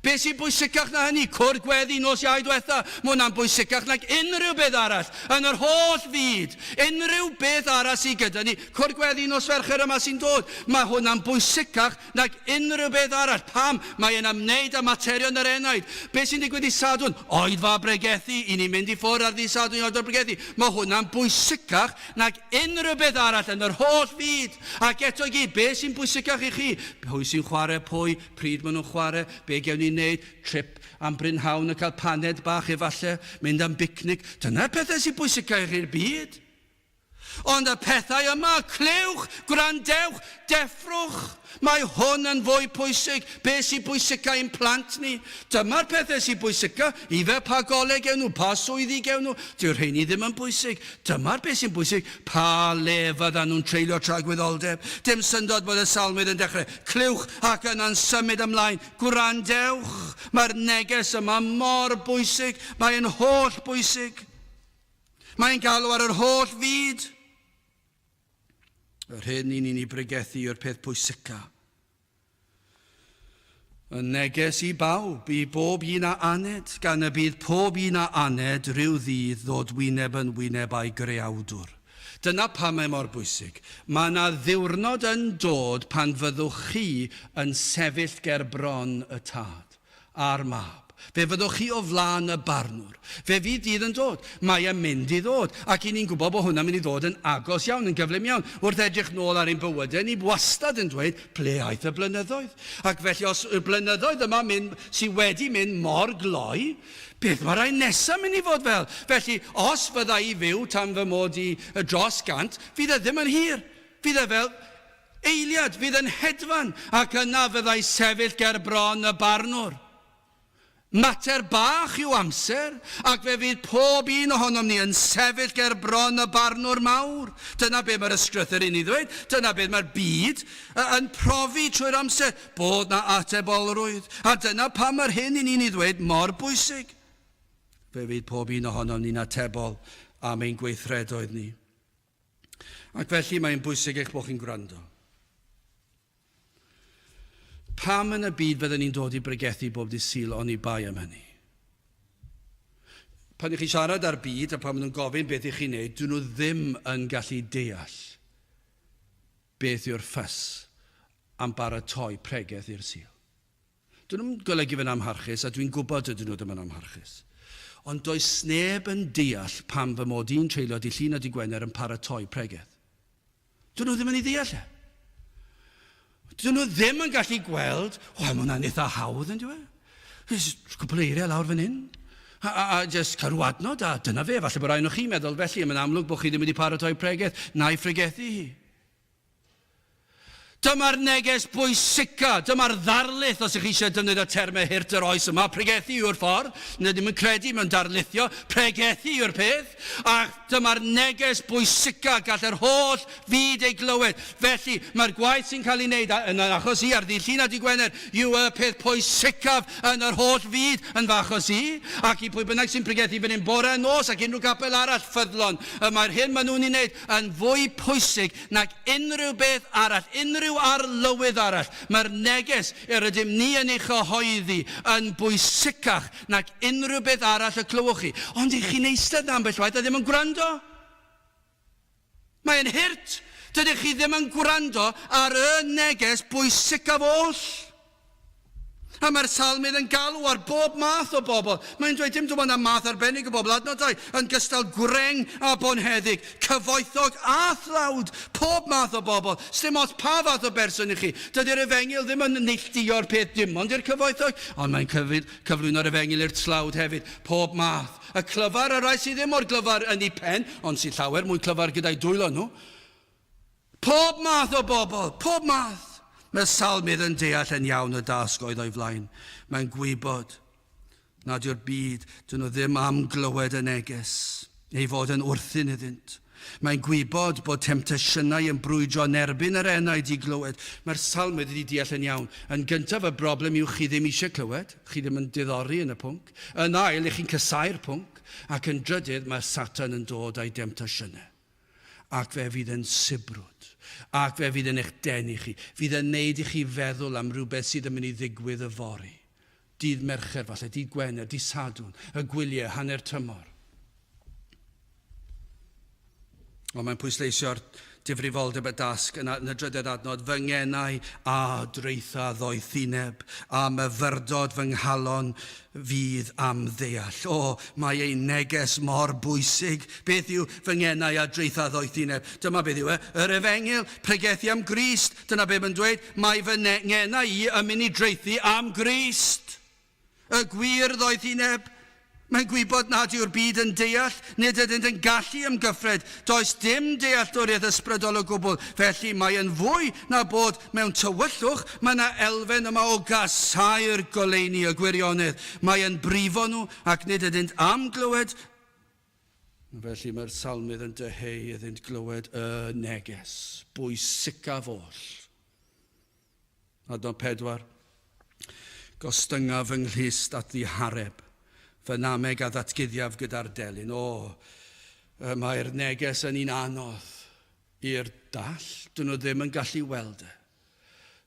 Beth sy'n bwysicach na hynny? Cwrdd gweddi nos Iau diwetha. Mae hwnna'n bwysicach nag unrhyw beth arall yn yr holl fyd. Unrhyw beth arall sydd gyda ni. Cwrdd gweddi nos Fercher yma sy'n dod. Mae hwnna'n bwysicach nag unrhyw beth arall. Pam? Mae yn ymwneud â materion yr enaid. Beth sy'n digwydd I Sadwrn? Oedfa bregethu. I ni'n mynd I ffwrdd ar ddi Sadwrn I oedfa bregethu. Mae hwnna'n bwysicach nag unrhyw beth arall yn yr holl fyd. Ac eto I gyd, beth sy'n bwysicach I chi? Pwy sy'n chwarae pwy? Pryd maen nhw'n chwarae? Be gewn ni wneud trip am brynhawn a cael paned bach efallai, mynd am bicnic. Dyna'r pethau sy'n bwysicach i'r byd. Ond y pethau yma, clywch, gwrandewch, deffrwch. Mae hwn yn fwy pwysig. Beth sy'n bwysicach i'n plant ni? Dyma'r pethau sy'n bwysicach. I fe pa goleg gewn nhw, pa swyddi gewn nhw. Dyw'r rheini ddim yn bwysig. Dyma'r beth sy'n bwysig. Pa le fyddan nhw'n treulio tragwyddoldeb. Dim syndod bod y salmydd yn dechrau. Clywch ac yna'n symud ymlaen. Gwrandewch. Mae'r neges yma mor bwysig. Mae'n holl bwysig. Mae'n galw ar yr holl fyd. Yr hyn I ni'n ei bregethu yw'r peth pwysica. Y neges I bawb, I bob un a aned, gan y bydd pob un a aned rhyw ddydd ddod wyneb yn wyneb a'i greawdwr. Dyna pam mae mor bwysig. Mae yna ddiwrnod yn dod pan fyddwch chi yn sefyll ger bron y tad a'r mab. Fe fyddwch chi o flaen y barnwr. Fe fydd dydd yn dod. Mae e'n mynd I ddod. Ac I ni'n gwybod bod hwnna'n mynd I ddod yn agos iawn, yn gyflym iawn. Wrth edrych nôl ar ein bywydau, ni wastad yn dweud, ple aeth y blynyddoedd. Ac felly os y blynyddoedd yma sydd wedi mynd mor gloi, beth mae'r rhaid nesaf mynd I fod fel? Felly, os fydda I fyw tan fy mod I dros gant, fydd e ddim yn hir. Fydd e fel eiliad, fydd yn hedfan. Ac yna fydda I sefyll ger bron y barnwr. Mater bach yw amser, ac fe fydd pob un ohonom ni yn sefyll ger bron y barnwr mawr. Dyna be mae'r ysgrythyr I ni ddweud, dyna be mae'r byd yn profi trwy'r amser, bod na atebolrwydd. A dyna pam mae'r hyn I ni'n ddweud mor bwysig. Fe fydd pob un ohonom ni'n atebol am ein gweithredoedd ni. Ac felly mae'n bwysig eich bod chi'n gwrando. Pam yn y byd fydden ni'n dod I bregethu bob dydd Sul ond I bai am hynny? Pan ych chi siarad ar byd a pan maen nhw'n gofyn beth ych chi'n neud, dyn nhw ddim yn gallu deall beth yw'r ffys am baratoi pregeth i'r Sul. Dyn nhw'n golygu fe'n amharchus a dwi'n gwybod ydyn nhw ddim yn amharchus. Ond does neb yn deall pam fy mod i'n treulio di llun a di Gwener yn paratoi pregeth. Dyn nhw ddim yn ei ddeall e. Dyn nhw ddim yn gallu gweld, mae hwnna'n eitha hawdd yn diwedd. Cwpl eiriau lawr fan hyn. A just cael adnod, a dyna fe, falle bod rhaid nhw chi meddwl felly, mae'n amlwg bod chi ddim wedi paratoi pregeth, na'i ffregethu hi. Dyma'r neges bwysica, dyma'r ddarlith os ych chi eisiau defnyddio termau hirt yr oes yma. Pregethu yw'r ffordd, nid ddim yn credu mewn darlithio, pregethu yw'r peth. A dyma'r neges bwysica gall yr holl fyd ei glywed. Felly mae'r gwaith sy'n cael ei wneud yn achos i ar ddi llun a di Gwener yw y peth pwysicaf yn yr holl fyd yn fachos i. Ac i pwy bynnag sy'n pregethu fan hyn bore nos ac unrhyw capel arall ffyddlon. Mae'r hyn maen nhw'n ei wneud yn fwy pwysig nag unrhyw beth arall, unrhyw arlywydd arall. Mae'r neges yr ydym ni yn ei chyhoeddi yn bwysicach nag unrhyw beth arall y clywch chi. Ond i chi'n eistedd na ambell waith a ddim yn gwrando. Mae'n hirt. Dydych chi ddim yn gwrando ar y neges bwysicaf oll. A mae'r salmydd yn galw ar bob math o bobl. Mae'n dweud dim dwi'n am math arbennig o bobl. Adnodau yn gystal gwreng a bonheddig, cyfoethog a thlawd, pob math o bobl. Sdim os pa fath o berson i chi. Dydy'r efengil ddim yn neilltio'r peth dim ond i'r cyfoethog, ond mae'n cyflwyno'r efengil i'r tlawd hefyd, pob math. Y clyfar, y rai sydd ddim o'r glyfar yn ei pen, ond sy'n llawer mwy clyfar gyda'i dwylo nhw. Pob math o bobl, pob math. Mae salmydd yn deall yn iawn y dasg oedd o'i flaen. Mae'n gwybod nad yw'r byd, dyn nhw ddim am glywed y neges, ei fod yn wrthyn iddynt. Mae'n gwybod bod temptasiynau yn brwydro yn erbyn yr enaid i glywed. Mae'r salmydd wedi deall yn iawn. Yn gyntaf, y broblem yw chi ddim eisiau clywed, chi ddim yn diddori yn y pwnc. Yn ail, chi'n cysau'r pwnc, ac yn drydydd, mae Satan yn dod â'i temptasiynau. Ac fe fydd yn sibrwd. Ac fe fydd yn eich denu chi. Fydd yn neud i chi feddwl am rhywbeth sydd yn mynd i ddigwydd y fori. Dydd Mercher falle, dydd Gwener, dydd Sadwrn, y gwyliau, hanner tymor. Ond mae'n pwysleisio'r difrifoldeb y dasg yn y drydydd adnod, fy ngenau a dreitha ddoethineb, a myfyrdod fy nghalon fydd am ddeall. O, mae ei neges mor bwysig. Beth yw fy ngenau a dreitha ddoethineb? Dyma beth yw e, yr efengil, pregethu am Grist. Dyna beth mae'n dweud, mae fy ngenau i yn mynd i dreithi am Grist. Y gwir ddoethineb. Mae'n gwybod nad yw'r byd yn deall, nid ydynt yn gallu ymgyffred. Does dim dealltwriaeth ysbrydol o gwbl. Felly mae'n fwy na bod mewn tywyllwch, mae yna elfen yma o gasau'r goleuni y gwirionedd. Mae'n brifo nhw ac nid ydynt am glywed. Felly mae'r salmydd yn deheu ydynt glywed y neges, bwysicaf oll. Adnod 4. Gostyngaf yng nghlust at ddihareb. Fy nameg a ddatguddiaf gyda'r delyn. O, mae'r neges yn un anodd i'r dall. Dyn nhw ddim yn gallu weld e.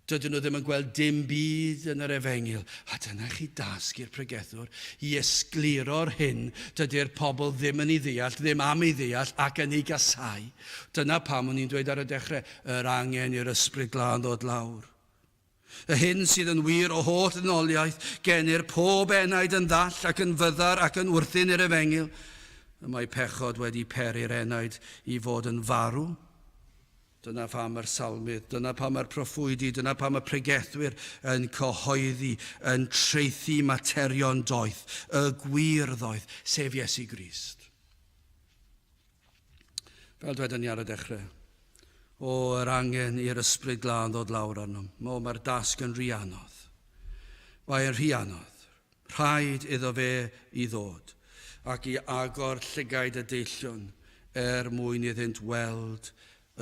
Dydyn nhw ddim yn gweld dim byd yn yr efengil. A dyna chi dasg i'r pregethwr i esgluro'r hyn. Dydy'r pobl ddim yn ei ddeall, ddim am ei ddeall ac yn ei gasau. Dyna pam o'n i'n dweud ar y dechrau, yr angen i'r ysbryd glân ddod lawr. Y hyn sydd yn wir o holl ddynoliaeth, genir pob enaid yn ddall ac yn fyddar ac yn wrthyn i'r efengil. Mae pechod wedi peri'r enaid i fod yn farw. Dyna pam yr salmydd, dyna pam yr proffwydi, dyna pam y pregethwyr yn cyhoeddi, yn treithi materion doeth, y gwir ddoeth, sef Iesu Grist. Fel dwedon ni ar y dechrau. O, yr angen i'r ysbryd glân ddod lawr arnom. O, mae'r dasg yn rhy anodd. Mae'n rhy anodd. Rhaid iddo fe i ddod ac i agor llygaid y deillion mwyn iddynt weld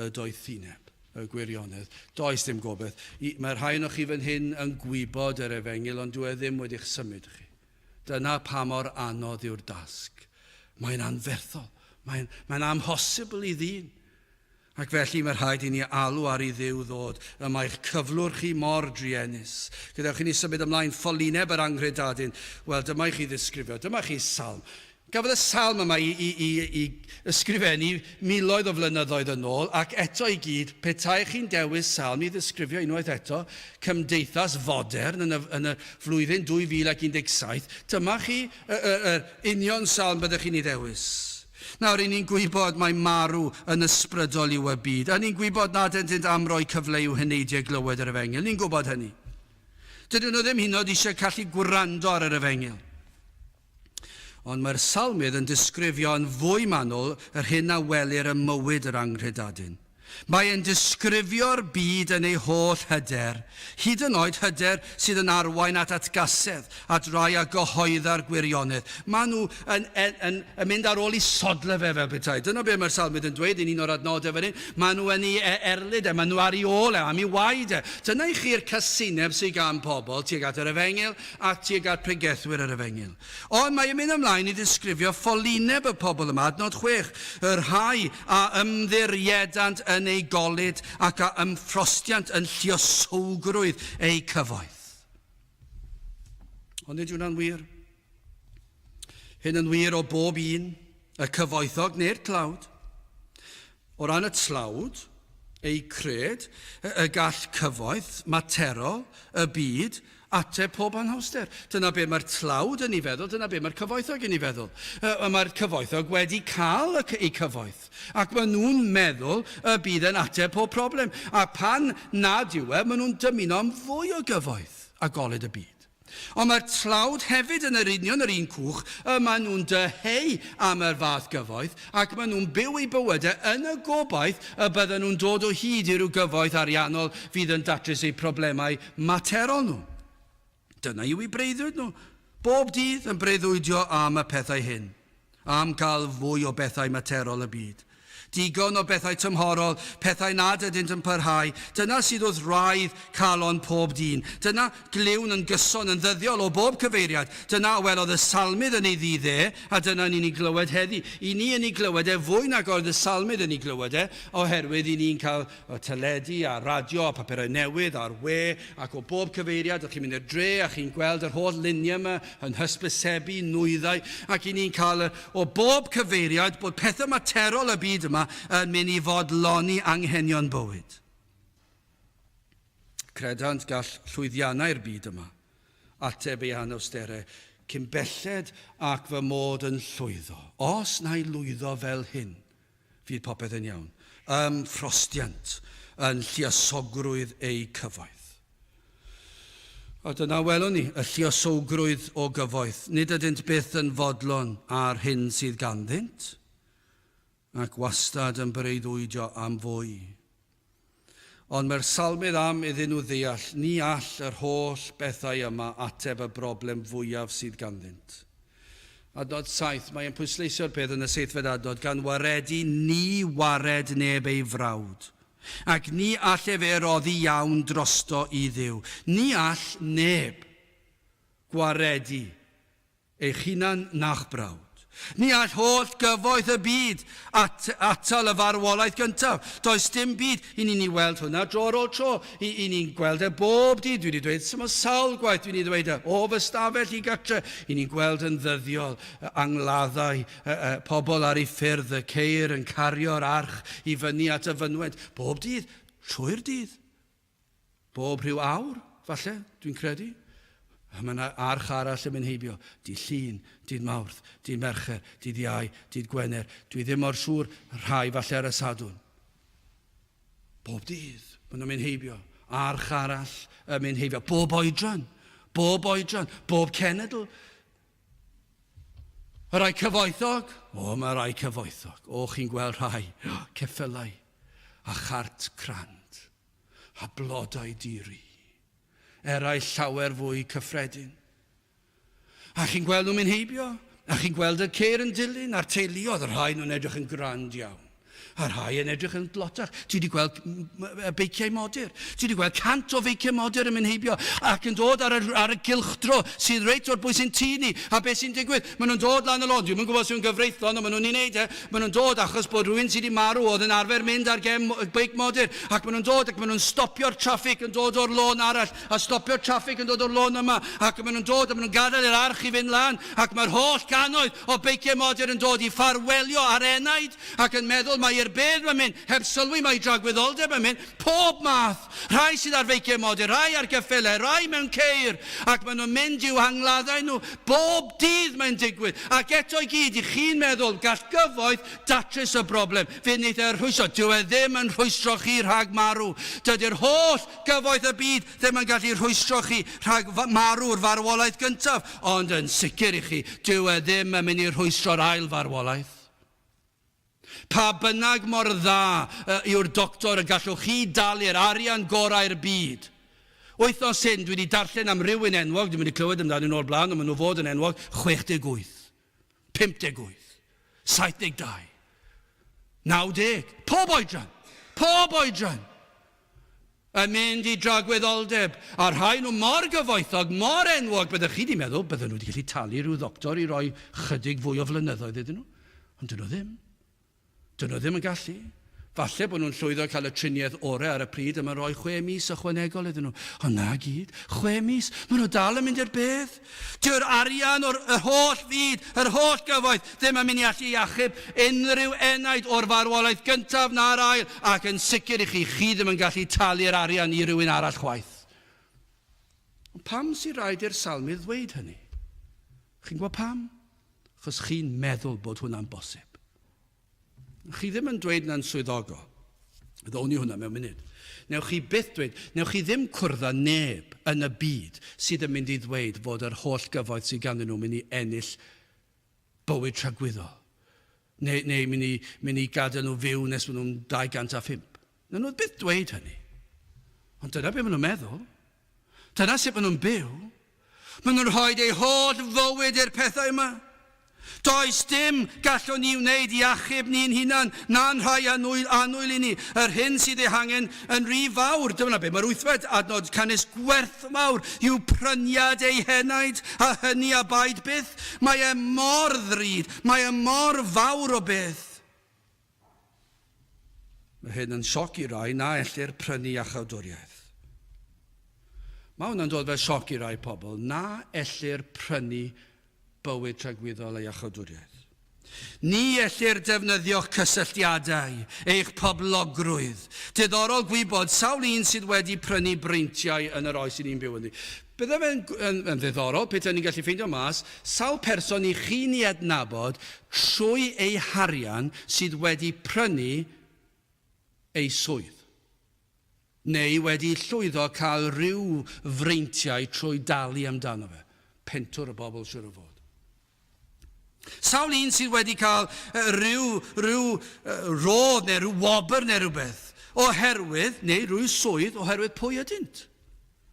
y doethineb, y gwirionedd. Does dim gobeith. Mae'r rhai o'ch chi fan hyn yn gwybod yr efengil, ond dwi ddim wedi'ch symud chi. Dyna pa mor anodd yw'r dasg. Mae'n anferthol. Mae'n amhosibl i ddyn. Ac felly mae'r rhaid i ni alw ar ei ddiw ddod, y mae'ch cyflwr chi mor driennus. Gydewch chi ni symud ymlaen ffolineb yr anghredadyn. Wel, dyma i chi ddisgrifio, dyma chi salm. Gafodd y salm yma i ysgrifennu miloedd o flynyddoedd yn ôl, ac eto i gyd, petai chi'n dewis salm i ddisgrifio unwaith eto, cymdeithas fodern yn y flwyddyn 2017, dyma chi union salm byddwch chi'n ei ddewis. Nawr, i ni'n gwybod mae marw yn ysbrydol i'w y byd, a ni'n gwybod nad ydynt am roi cyfle i'w hyneidiau glywed yr efengil. Ni'n gwybod hynny. Dydyn nhw ddim hyd yn oed eisiau gallu gwrando ar yr efengil. Ond mae'r salmydd yn disgrifio yn fwy manwl yr hyn a welir y mywyd yr anghredadyn. Mae e'n disgrifio'r byd yn ei holl hyder, hyd yn oed hyder sydd yn arwain at atgasedd, at rai a gyhoedda'r gwirionedd. Maen nhw yn mynd ar ôl i sodle fe fel petai. Dyna be mae'r salmydd yn dweud, yn un o'r adnodau fan hyn. Maen nhw yn ei erlyd maen nhw ar ei ôl am ei waed Dyna i chi'r casineb sydd gan pobl tuag at yr efengil a tuag at pregethwyr yr efengil. Ond mae'n mynd ymlaen i ddisgrifio ffolineb y pobl yma, adnod 6, yr rhai a ymddiriedant yn ei golyd ac a ymffrostiant yn lluosowgrwydd ei cyfoeth. Ond nid yw'n wir? Hyn yn wir o bob un, y cyfoethog neu'r tlawd. O ran y tlawd, ei cred, y gall cyfoeth, materol, y byd, ateb pob anhawster. Dyna be mae'r tlawd yn ei feddwl, dyna be mae'r cyfoethog yn ei feddwl. Mae'r cyfoethog wedi cael ei cyfoeth, ac maen nhw'n meddwl y bydd yn ateb pob problem. A pan nad yw maen nhw'n dymuno am fwy o gyfoeth a golyd y byd. Ond mae'r tlawd hefyd yn yr union yr un cwch, maen nhw'n dyheu am yr fath gyfoeth, ac maen nhw'n byw eu bywydau yn y gobaith y bydden nhw'n dod o hyd i'r gyfoeth ariannol fydd yn datrys eu problemau materol nhw. Dyna yw eu breuddwyd nhw. Bob dydd yn breuddwydio am y pethau hyn, am cael fwy o bethau materol y byd. Digon o bethau tymhorol, pethau nad ydynt yn parhau. Dyna sydd wrth raidd calon pob dyn. Dyna gliwn yn gyson yn ddyddiol o bob cyfeiriad. Dyna welodd y salmydd yn ei ddidde, a dyna ni'n ei glywed heddi. I ni yn ei glywed fwy nag oedd y salmydd yn ei glywed oherwydd i ni'n cael teledu a radio a papurau newydd a'r we, ac o bob cyfeiriad, ych chi'n mynd i'r dre a chi'n gweld yr holl luniau yma yn hysbysebu nwyddau, ac i ni'n cael o bob cyfeiriad bod pethau materol y byd yma yn mynd i fodloni anghenion bywyd. Credant gall llwyddiannau'r byd yma ateb ei anawsterau cyn belled ac fy mod yn llwyddo. Os na i lwyddo fel hyn, fydd popeth yn iawn. Ffrostiant yn lluosogrwydd ei cyfoeth. A dyna welwn ni, y lluosogrwydd o gyfoeth. Nid ydynt byth yn fodlon ar hyn sydd ganddynt, ac wastad yn breuddwydio am fwy. Ond mae'r salmydd am iddyn nhw ddeall, ni all yr holl bethau yma ateb y broblem fwyaf sydd ganddynt. Adnod 7, mae'n pwysleisio'r peth yn y 7fed adnod, gan waredu ni wared neb ei frawd, ac ni all fe roddi iawn drosto i Dduw. Ni all neb gwaredu eich hunan na'ch brawd. Ni all holl gyfoeth y byd atal y farwolaeth gyntaf. Does dim byd. I ni'n ei weld hwnna dro ar ôl tro. I ni'n gweld bob dydd. Dwi wedi dweud sy'n sawl gwaith. Dwi wedi dweud o fy stafell i gatre. I ni'n gweld yn ddyddiol angladdau, pobl ar ei ffyrdd, y ceir yn cario'r arch i fyny at y fynwent. Bob dydd, trwy'r dydd. Bob rhyw awr, falle, dwi'n credu. Mae yna arch arall yn mynd heibio. Dydd Llun, dydd Mawrth, dydd Mercher, dydd Iau, dydd Gwener. Dwi ddim o'r siŵr rhai falle ar y Sadwrn. Bob dydd, maen nhw'n mynd heibio. Arch arall yn mynd heibio. Bob oedran, bob cenedl. Y rai cyfoethog? Mae rai cyfoethog. Chi'n gweld rhai. Ceffylau, a chart crand, a blodau diri. Eraill llawer fwy cyffredin. A chi'n gweld nhw'n mynd heibio, a chi'n gweld y ceir yn dilyn a'r teuluodd, yr rhai nhw'n edrych yn grand iawn. A rhai yn edrych yn glotach. Ti wedi gweld beiciau modur. Ti wedi gweld cant o feiciau modur yn mynd heibio ac yn dod ar y gylchdro sydd reit o'r bwys yn tŷ ni. A beth sy'n digwydd? Maen nhw'n dod lan y lôn. Dwi'n gwybod sy'n gyfreithlon, ond maen nhw'n ei wneud e. Maen nhw'n dod achos bod rhywun sydd wedi marw oedd yn arfer mynd ar gem beic modur. Ac maen nhw'n dod ac maen nhw'n stopio'r traffig yn dod o'r lôn arall. A stopio'r traffig yn dod o'r lôn yma. Ac maen nhw'n dod a maen nhw'n gadael yr arch i fynd lan. Ac mae'r holl gannoedd o beiciau modur yn dod i ffarwelio ar enaid. Ac yn meddwl mae i'r bedd yn mynd, heb sylwi mae dragwyddoldeb yn mynd, pob math. Rhai sydd ar feiciau modur, rai ar gyffelau, rai mewn ceir. Ac maen nhw'n mynd i'w hangladdau nhw. Bob dydd mae'n digwydd. Ac eto i gyd, i chi'n meddwl, gall gyfoeth datrys y broblem. Fe wneith e'r rhwystro. Dyw e ddim yn rhwystro chi rhag marw. Dydy'r holl gyfoeth y byd ddim yn gallu rhwystro chi rhag marw'r farwolaeth gyntaf. Ond yn sicr i chi, dyw e ddim yn mynd i rhwystro'r ail farwolaeth. Pa bynnag mor dda yw'r doctor y gallwch chi dalu'r arian gorau'r byd. Wythnos hyn, dwi wedi darllen am rywun enwog, dwi'n mynd i clywed amdano nhw'n o'r blaen, ond maen nhw fod yn enwog, 68, 58, 72, 90, pob oedran. Yn mynd i dragwyddoldeb. A'r rhai nhw mor gyfoethog, mor enwog, byddwch chi wedi meddwl, bydden nhw wedi gallu talu rhyw doctor i roi chydig fwy o flynyddoedd iddyn nhw. Ond dyn nhw ddim. Dyn nhw ddim yn gallu. Falle bod nhw'n llwyddo cael y triniaeth orau ar y pryd a mae'n rhoi 6 mis ychwanegol iddyn nhw. Ond na gyd, 6 mis, maen nhw dal yn mynd i'r bedd. Dyw'r arian o'r holl fyd, yr holl gyfoeth, ddim yn mynd i allu iachub unrhyw enaid o'r farwolaeth gyntaf na'r ail. Ac yn sicr i chi ddim yn gallu talu'r arian i rywun arall chwaith. Pam sy'n rhaid i'r salmydd ddweud hynny? Chi'n gwybod pam? Chos chi'n meddwl bod hwnna'n bosib. Chi ddim yn dweud na'n swyddogol. Ddown ni hwnna mewn munud. Newch chi byth dweud, newch chi ddim cwrdd â neb yn y byd sydd yn mynd i ddweud fod yr holl gyfoeth sydd ganddyn nhw mynd i ennill bywyd tragwyddol. Neu mynd i gadael nhw fyw nes maen nhw'n 205. Nawn nhw byth dweud hynny. Ond dyna beth maen nhw'n meddwl. Dyna sut maen nhw'n byw. Maen nhw'n rhoi eu holl fywyd i'r pethau yma. Does dim gallwn ni wneud i achub ni'n hunan, na'n rhai anwyl i ni. Yr hyn sydd ei hangen yn rhy fawr. Dyma be, mae'r 8fed adnod cynnes gwerth mawr yw pryniad ei henaid, a hynny a baid byth. Mae e mor ddrud, mae e mor fawr o byth. Mae hyn yn sioc i rai na ellir prynu a chawdwriaeth. Mae hwnna'n dod fel sioc i rai pobl, na ellir prynu bywyd tragwyddol a iachawdwriaeth. Ni ellir defnyddio cysylltiadau, eich poblogrwydd. Diddorol gwybod sawl un sydd wedi prynu breintiau yn yr oes i ni'n byw yn ni. Bydde fe'n ddiddorol, beth ni'n gallu ffeindio mas, sawl person i chi ni adnabod trwy ei harian sydd wedi prynu ei swydd. Neu wedi llwyddo cael rhyw freintiau trwy dalu amdano fe. Pentwr y bobl siwr o fod. Sawl un sydd wedi cael rhyw rodd neu rhyw wobr neu rhywbeth oherwydd, neu rhyw swydd oherwydd pwy ydynt.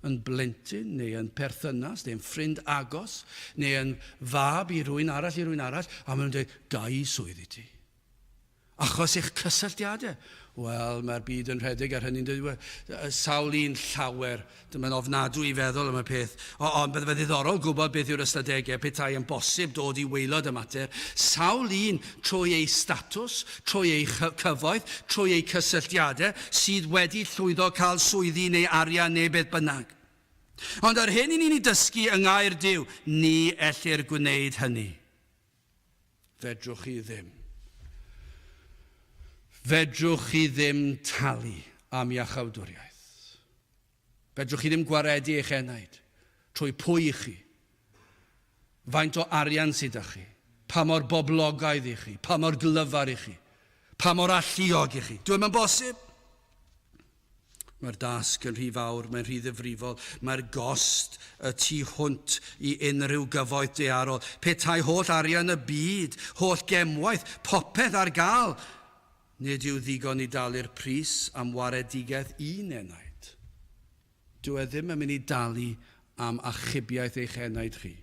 Yn blentyn, neu yn perthynas, neu yn ffrind agos, neu yn fab i rywun arall, a maen nhw'n dweud, gau swydd i ti. Achos eich cysylltiadau. Wel, mae'r byd yn rhedeg ar hynny'n dweud, sawl un llawer, dyma'n ofnadwy i feddwl am y peth, ond bydde fe ddiddorol gwybod beth yw'r ystadegau, petai yn bosib dod i waelod y mater, sawl un trwy ei statws, trwy ei cyfoeth, trwy ei cysylltiadau, sydd wedi llwyddo cael swyddi neu arian neu beth bynnag. Ond ar hyn i ni'n dysgu yng ngair Duw, ni ellir gwneud hynny. Fedrwch chi ddim. Fedrwch chi ddim talu am iachawdwriaeth. Fedrwch chi ddim gwaredu eich enaid trwy pwy i chi, faint o arian sydd â chi, pa mor boblogaidd i chi, pa mor glyfar i chi, pa mor alluog i chi. Dwi'n yn bosib. Mae'r dasg yn rhy fawr, mae'n rhy ddifrifol, mae'r gost y tu hwnt i unrhyw gyfoeth daearol. Petai holl arian y byd, holl gemwaith, popeth ar gael, nid yw ddigon i dalu'r pris am waredigaeth un enaid. Dyw e ddim yn mynd i dalu am achubiaeth eich enaid chi.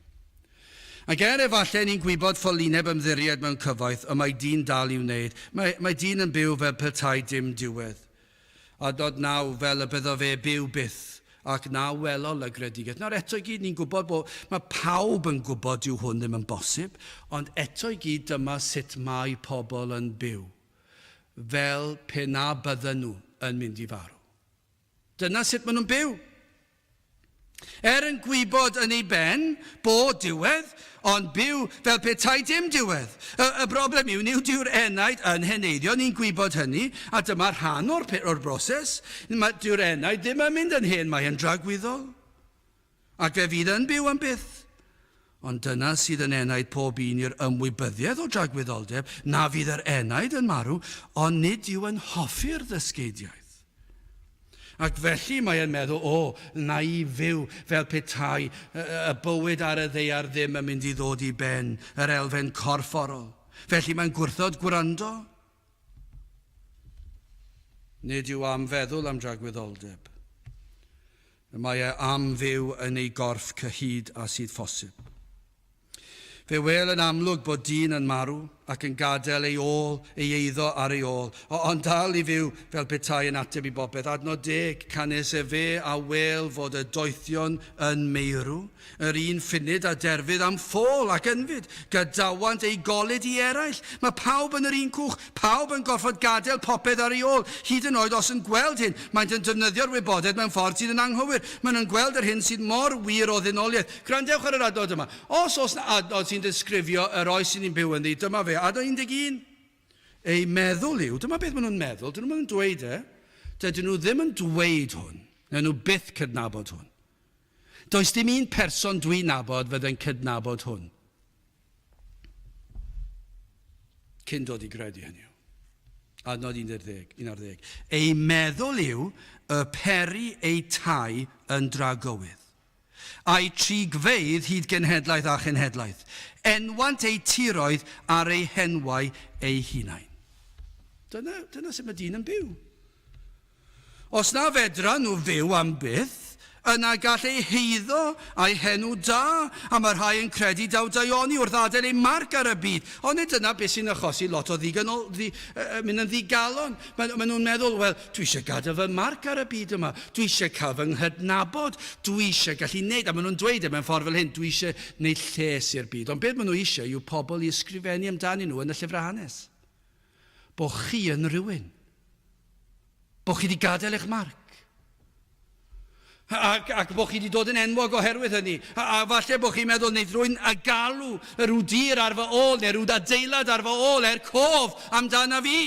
Ac efallai ni'n gwybod ffolineb ymddiried mewn cyfoeth, y mae dyn dal i'w wneud. Mae dyn yn byw fel petai dim diwedd. A dod naw fel y byddo fe byw byth, ac na welol y gredigeth. Nawr eto i gyd ni'n gwybod bod mae pawb yn gwybod yw hwn ddim yn bosib, ond eto i gyd dyma sut mae pobl yn byw, fel pe na bydden nhw yn mynd i farw. Dyna sut maen nhw'n byw. Yn gwybod yn ei ben bod diwedd, ond byw fel petai dim diwedd. Y broblem yw, niw dyw'r enaid yn heneiddio, ni'n gwybod hynny, a dyma'r rhan o'r broses. Dyw'r enaid ddim yn mynd yn hen, mae yn dragwyddol. Ac fe fydd yn byw am byth. Ond dyna sydd yn enaid pob un i'r ymwybyddiaeth o dragwyddoldeb, na fydd yr enaid yn marw, ond nid yw yn hoffi'r ddysgeidiaeth. Ac felly mae e'n meddwl, na i fyw fel petai y bywyd ar y ddeiar ddim yn mynd i ddod i ben, yr elfen corfforol. Felly mae'n gwrthod gwrando. Nid yw am feddwl am dragwyddoldeb. Mae e am fyw yn ei gorff cyhyd a sydd ffosib. Fe wel yn amlwg bod dyn yn marw ac yn gadael ei ôl, ei eiddo ar ei ôl, ond dal i fyw fel petai yn ateb i bopeth. Adnod 10, canes e fe a wel fod y doethion yn meirw, yr un ffunud a derfydd am ffôl ac ynfyd, gydawant ei golyd i eraill. Mae pawb yn yr un cwch, pawb yn gorfod gadael popeth ar ei ôl, hyd yn oed os yn gweld hyn. Maent yn defnyddio'r wybodaeth mewn ffordd sydd yn anghywir. Maen nhw'n gweld yr hyn sydd mor wir o ddynoliaeth. Gwrandewch ar yr adnod yma. Os na adnod sy'n disgrifio yr oes sy'n ni'n byw yn ddi, dyma fe. Adnod 11. Ei meddwl yw, dyma beth maen nhw'n meddwl, dyn nhw'n dweud dydyn nhw ddim yn dweud hwn, na nhw byth cydnabod hwn. Does dim un person dwi'n nabod fydde'n cydnabod hwn. Cyn dod i gredu hynny. Adnod 11. Ei meddwl yw y peri ei tai yn dragowydd. A'i trigfeidd hyd genhedlaeth a chenhedlaeth. Enwant ei tiroedd ar ei henwau ei hunain. Dyna sut mae dyn yn byw. Os na fedra nhw fyw am byth, yna gall ei heiddo a'i henw da, a mae rhai yn credu daw daioni wrth adael ei marc ar y byd. Ond nid yna beth sy'n achosi lot o mynd yn ddigalon. Maen nhw'n meddwl, wel, dwi eisiau gadael fy marc ar y byd yma. Dwi eisiau cael fy nghydnabod. Dwi eisiau gallu wneud, a maen nhw'n dweud mewn ffordd fel hyn, dwi eisiau wneud lles i'r byd. Ond beth maen nhw eisiau yw pobl i ysgrifennu amdani nhw yn y llyfrau hanes. Bo chi yn rhywun. Bo chi wedi gadael eich marc. Ac bod chi wedi dod yn enwog oherwydd hynny. A falle bod chi'n meddwl wneud rwy'n a galw rhyw dir ar fy ôl, neu rhyw adeilad ar fy ôl, cof amdana fi.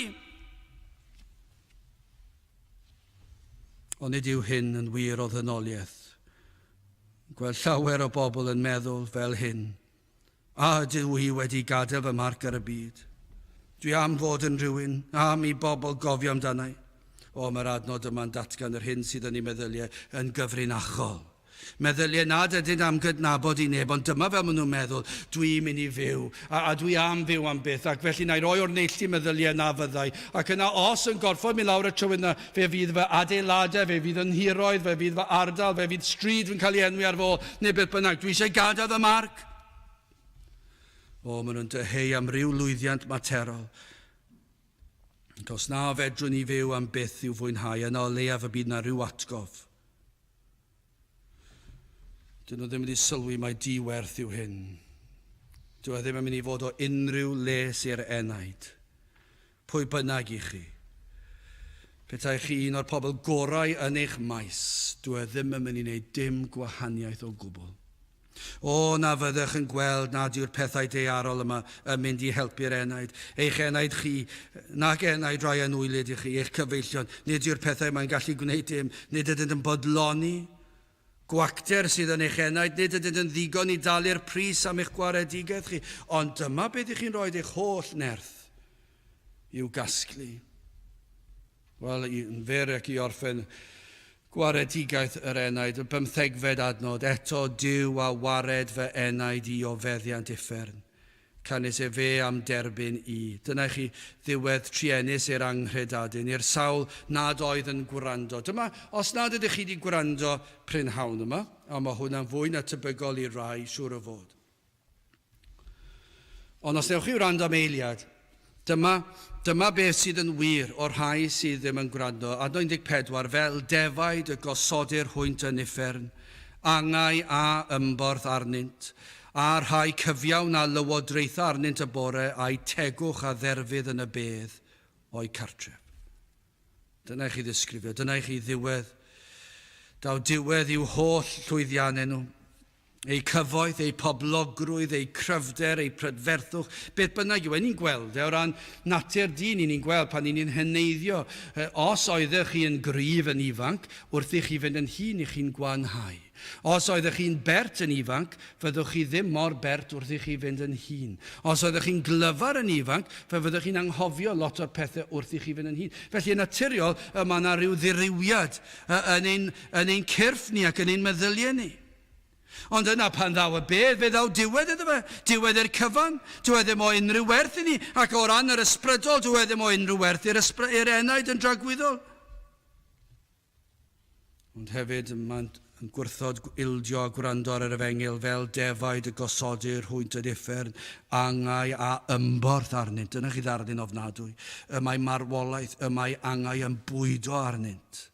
Ond nid yw hyn yn wir o ddynoliaeth. Gweld llawer o bobl yn meddwl fel hyn. A dydw i wedi gadael fy marc ar y byd. Dwi am fod yn rhywun, am i bobl gofio amdanau. Mae'r adnod yma'n datgan yr hyn sydd yn ei meddyliau yn gyfrinachol. Meddyliau nad ydyn am gydnabod i neb, ond dyma fel maen nhw'n meddwl, dwi'n mynd i fyw, a dwi am fyw am byth, ac felly na i roi o'r neilltu meddyliau na fyddai. Ac yna os yn gorfod mynd lawr y trywydd yna, fe fydd fy adeiladau, fe fydd yn hiroedd, fe fydd fy ardal, fe fydd stryd yn cael ei enwi ar fo, neu beth bynnag, dwi eisiau gadael fy marc. Maen nhw'n dyheu am ryw lwyddiant materol. Os na fedrwn ni fyw am byth i'w fwynhau, yna o leiaf y byd na rhyw atgof. Dyn nhw ddim wedi sylwi mai diwerth yw hyn. Dwi ddim yn mynd i fod o unrhyw les i'r enaid. Pwy bynnag i chi. Petai chi un o'r pobl gorau yn eich maes, dwi ddim yn mynd i wneud dim gwahaniaeth o gwbl. Na fyddech yn gweld nad yw'r pethau daearol yma yn mynd i helpu'r enaid. Eich enaid chi, nac enaid rai yn wylid i chi, eich cyfeillion. Nid yw'r pethau yma'n gallu gwneud dim, nid ydyn yn bodloni. Gwacter sydd yn eich enaid, nid ydyn yn ddigon i dalu'r pris am eich gwaredigaeth chi. Ond dyma beth ych chi'n rhoi eich holl nerth i'w gasglu. Wel, yn fer ac i orffen gwaredigaeth yr enaid, y 15fed adnod, eto diw a wared fy enaid i o feddiant uffern. Canes e fe am derbyn i. Dyna chi ddiwedd trienus i'r anghredadyn, i'r sawl nad oedd yn gwrando. Dyma, os nad ydych chi wedi gwrando prynhawn yma, a mae hwnna'n fwy na tebygol i rai, siŵr o fod. Ond os newch chi wrando am eiliad, dyma beth sydd yn wir o'r rhai sydd ddim yn gwrando. Adnod 14, fel defaid y gosodir hwynt yn uffern, angau a ymborth arnynt, a rhai cyfiawn a lywodraethau arnynt y bore a'i tegwch a dderfydd yn y bedd o'i cartref. Dyna i chi ddisgrifio, dyna i chi ddiwedd. Daw diwedd i'w holl llwyddiannau nhw. Ei cyfoeth, ei poblogrwydd, ei cryfder, ei prydferthwch, beth bynnag yw, ni'n gweld, o ran natur dyn ni'n gweld pan ni'n heneiddio. Os oeddech chi yn gryf yn ifanc, wrth i chi fynd yn hyn i chi'n gwanhau. Os oeddech chi'n bert yn ifanc, fyddwch chi ddim mor bert wrth i chi fynd yn hyn. Os oeddech chi'n glyfar yn ifanc, fyddwch chi'n anghofio lot o'r pethau wrth i chi fynd yn hyn. Felly yn naturiol, mae yna rhyw ddirywiad yn ein cyrff ni ac yn ein meddyliau ni. Ond yna pan ddaw y bedd, fe ddaw diwedd iddo fe. Diwedd i'r cyfan, diwedd ddim o unrhyw werth i ni, ac o ran yr ysbrydol, diwedd ddim o unrhyw werth i'r enaid yn dragwyddol. Ond hefyd, mae'n gwrthod ildio a gwrando ar yr efengil fel defaid y gosodir hwynt yn uffern, angau a ymborth arnynt. Dyna chi ddarlun ofnadwy. Y mae marwolaeth, y mae angau yn bwydo arnynt.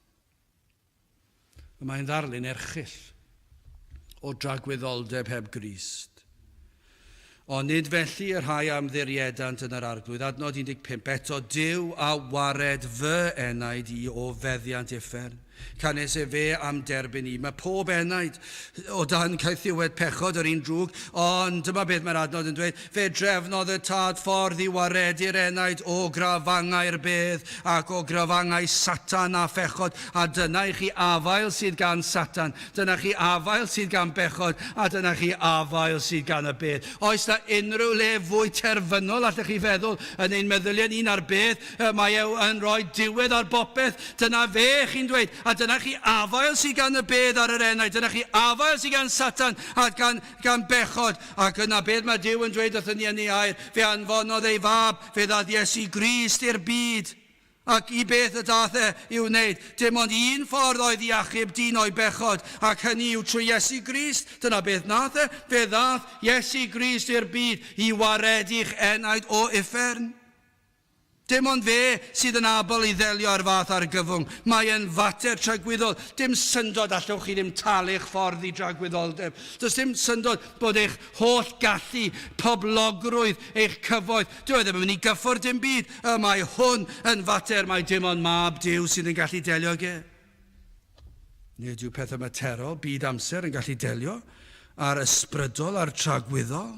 Y mae'n ddarlun erchyll o dragwyddoldeb heb Grist. Ond nid felly yr rhai amddiriedant yn yr arglwydd. Adnod 15. Eto Duw a wared fy enaid i o feddiant uffern. Canes e fe am derbyn i. Mae pob enaid o dan caethiwed pechod yr un drwg, ond dyma beth mae'r adnod yn dweud. Fe drefnodd y tad ffordd i waredu'r enaid o grafangau'r bedd ac o grafangau Satan a phechod, a dyna i chi afael sydd gan Satan, dyna chi afael sydd gan bechod, a dyna chi afael sydd gan y bedd. Oes na unrhyw le fwy terfynol allech chi feddwl yn ein meddyliau un ar bedd, mae yn rhoi diwedd ar bopeth, dyna fe chi'n dweud. A dyna chi afael sydd gan y bedd ar yr enaid. Dyna chi afael sydd gan Satan a gan bechod. Ac yna beth mae Duw yn dweud wrthyn ni yn ei air. Fe anfonodd ei fab, fe ddath Iesu Grist i'r byd. Ac i beth y dath i'w wneud. Dim ond un ffordd oedd i achub dyn o'i bechod. Ac hynny yw trwy Iesu Grist. Dyna beth nath fe ddath Iesu Grist i'r byd i waredu'ch enaid o uffern. Dim ond fe sydd yn abl i ddelio ar fath ar gyfwng. Mae e'n fater tragwyddol. Dim syndod allwch chi ddim talu'ch ffordd i dragwyddoldeb. Does dim syndod bod eich holl gallu, poblogrwydd, eich cyfoeth. Dwi ddim yn mynd i gyffwrdd dim byd. Mae hwn yn fater, mae dim ond mab Duw sydd yn gallu delio ge. Nid yw pethau materol, byd amser yn gallu delio ar ysbrydol, ar tragwyddol.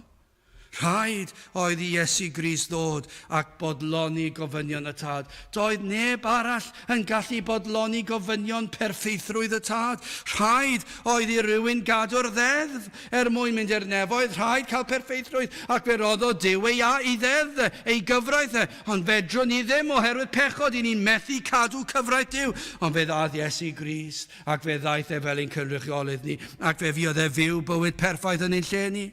Rhaid oedd i Iesu Grist ddod ac bodloni gofynion y tad. Doedd neb arall yn gallu bodloni gofynion perffeithrwydd y tad. Rhaid oedd i rywun gadw'r ddeddf mwyn mynd i'r nefoedd. Rhaid cael perffeithrwydd ac fe roddo Duw ei ddeddf, ei gyfraith. Ond fedrwn ni ddim oherwydd pechod i ni'n methu cadw cyfraith Duw. Ond fe ddaeth Iesu Grist ac fe ddaeth fel ein cynrychiolydd ni ac fe fuodd fyw bywyd perffaith yn ein lle ni.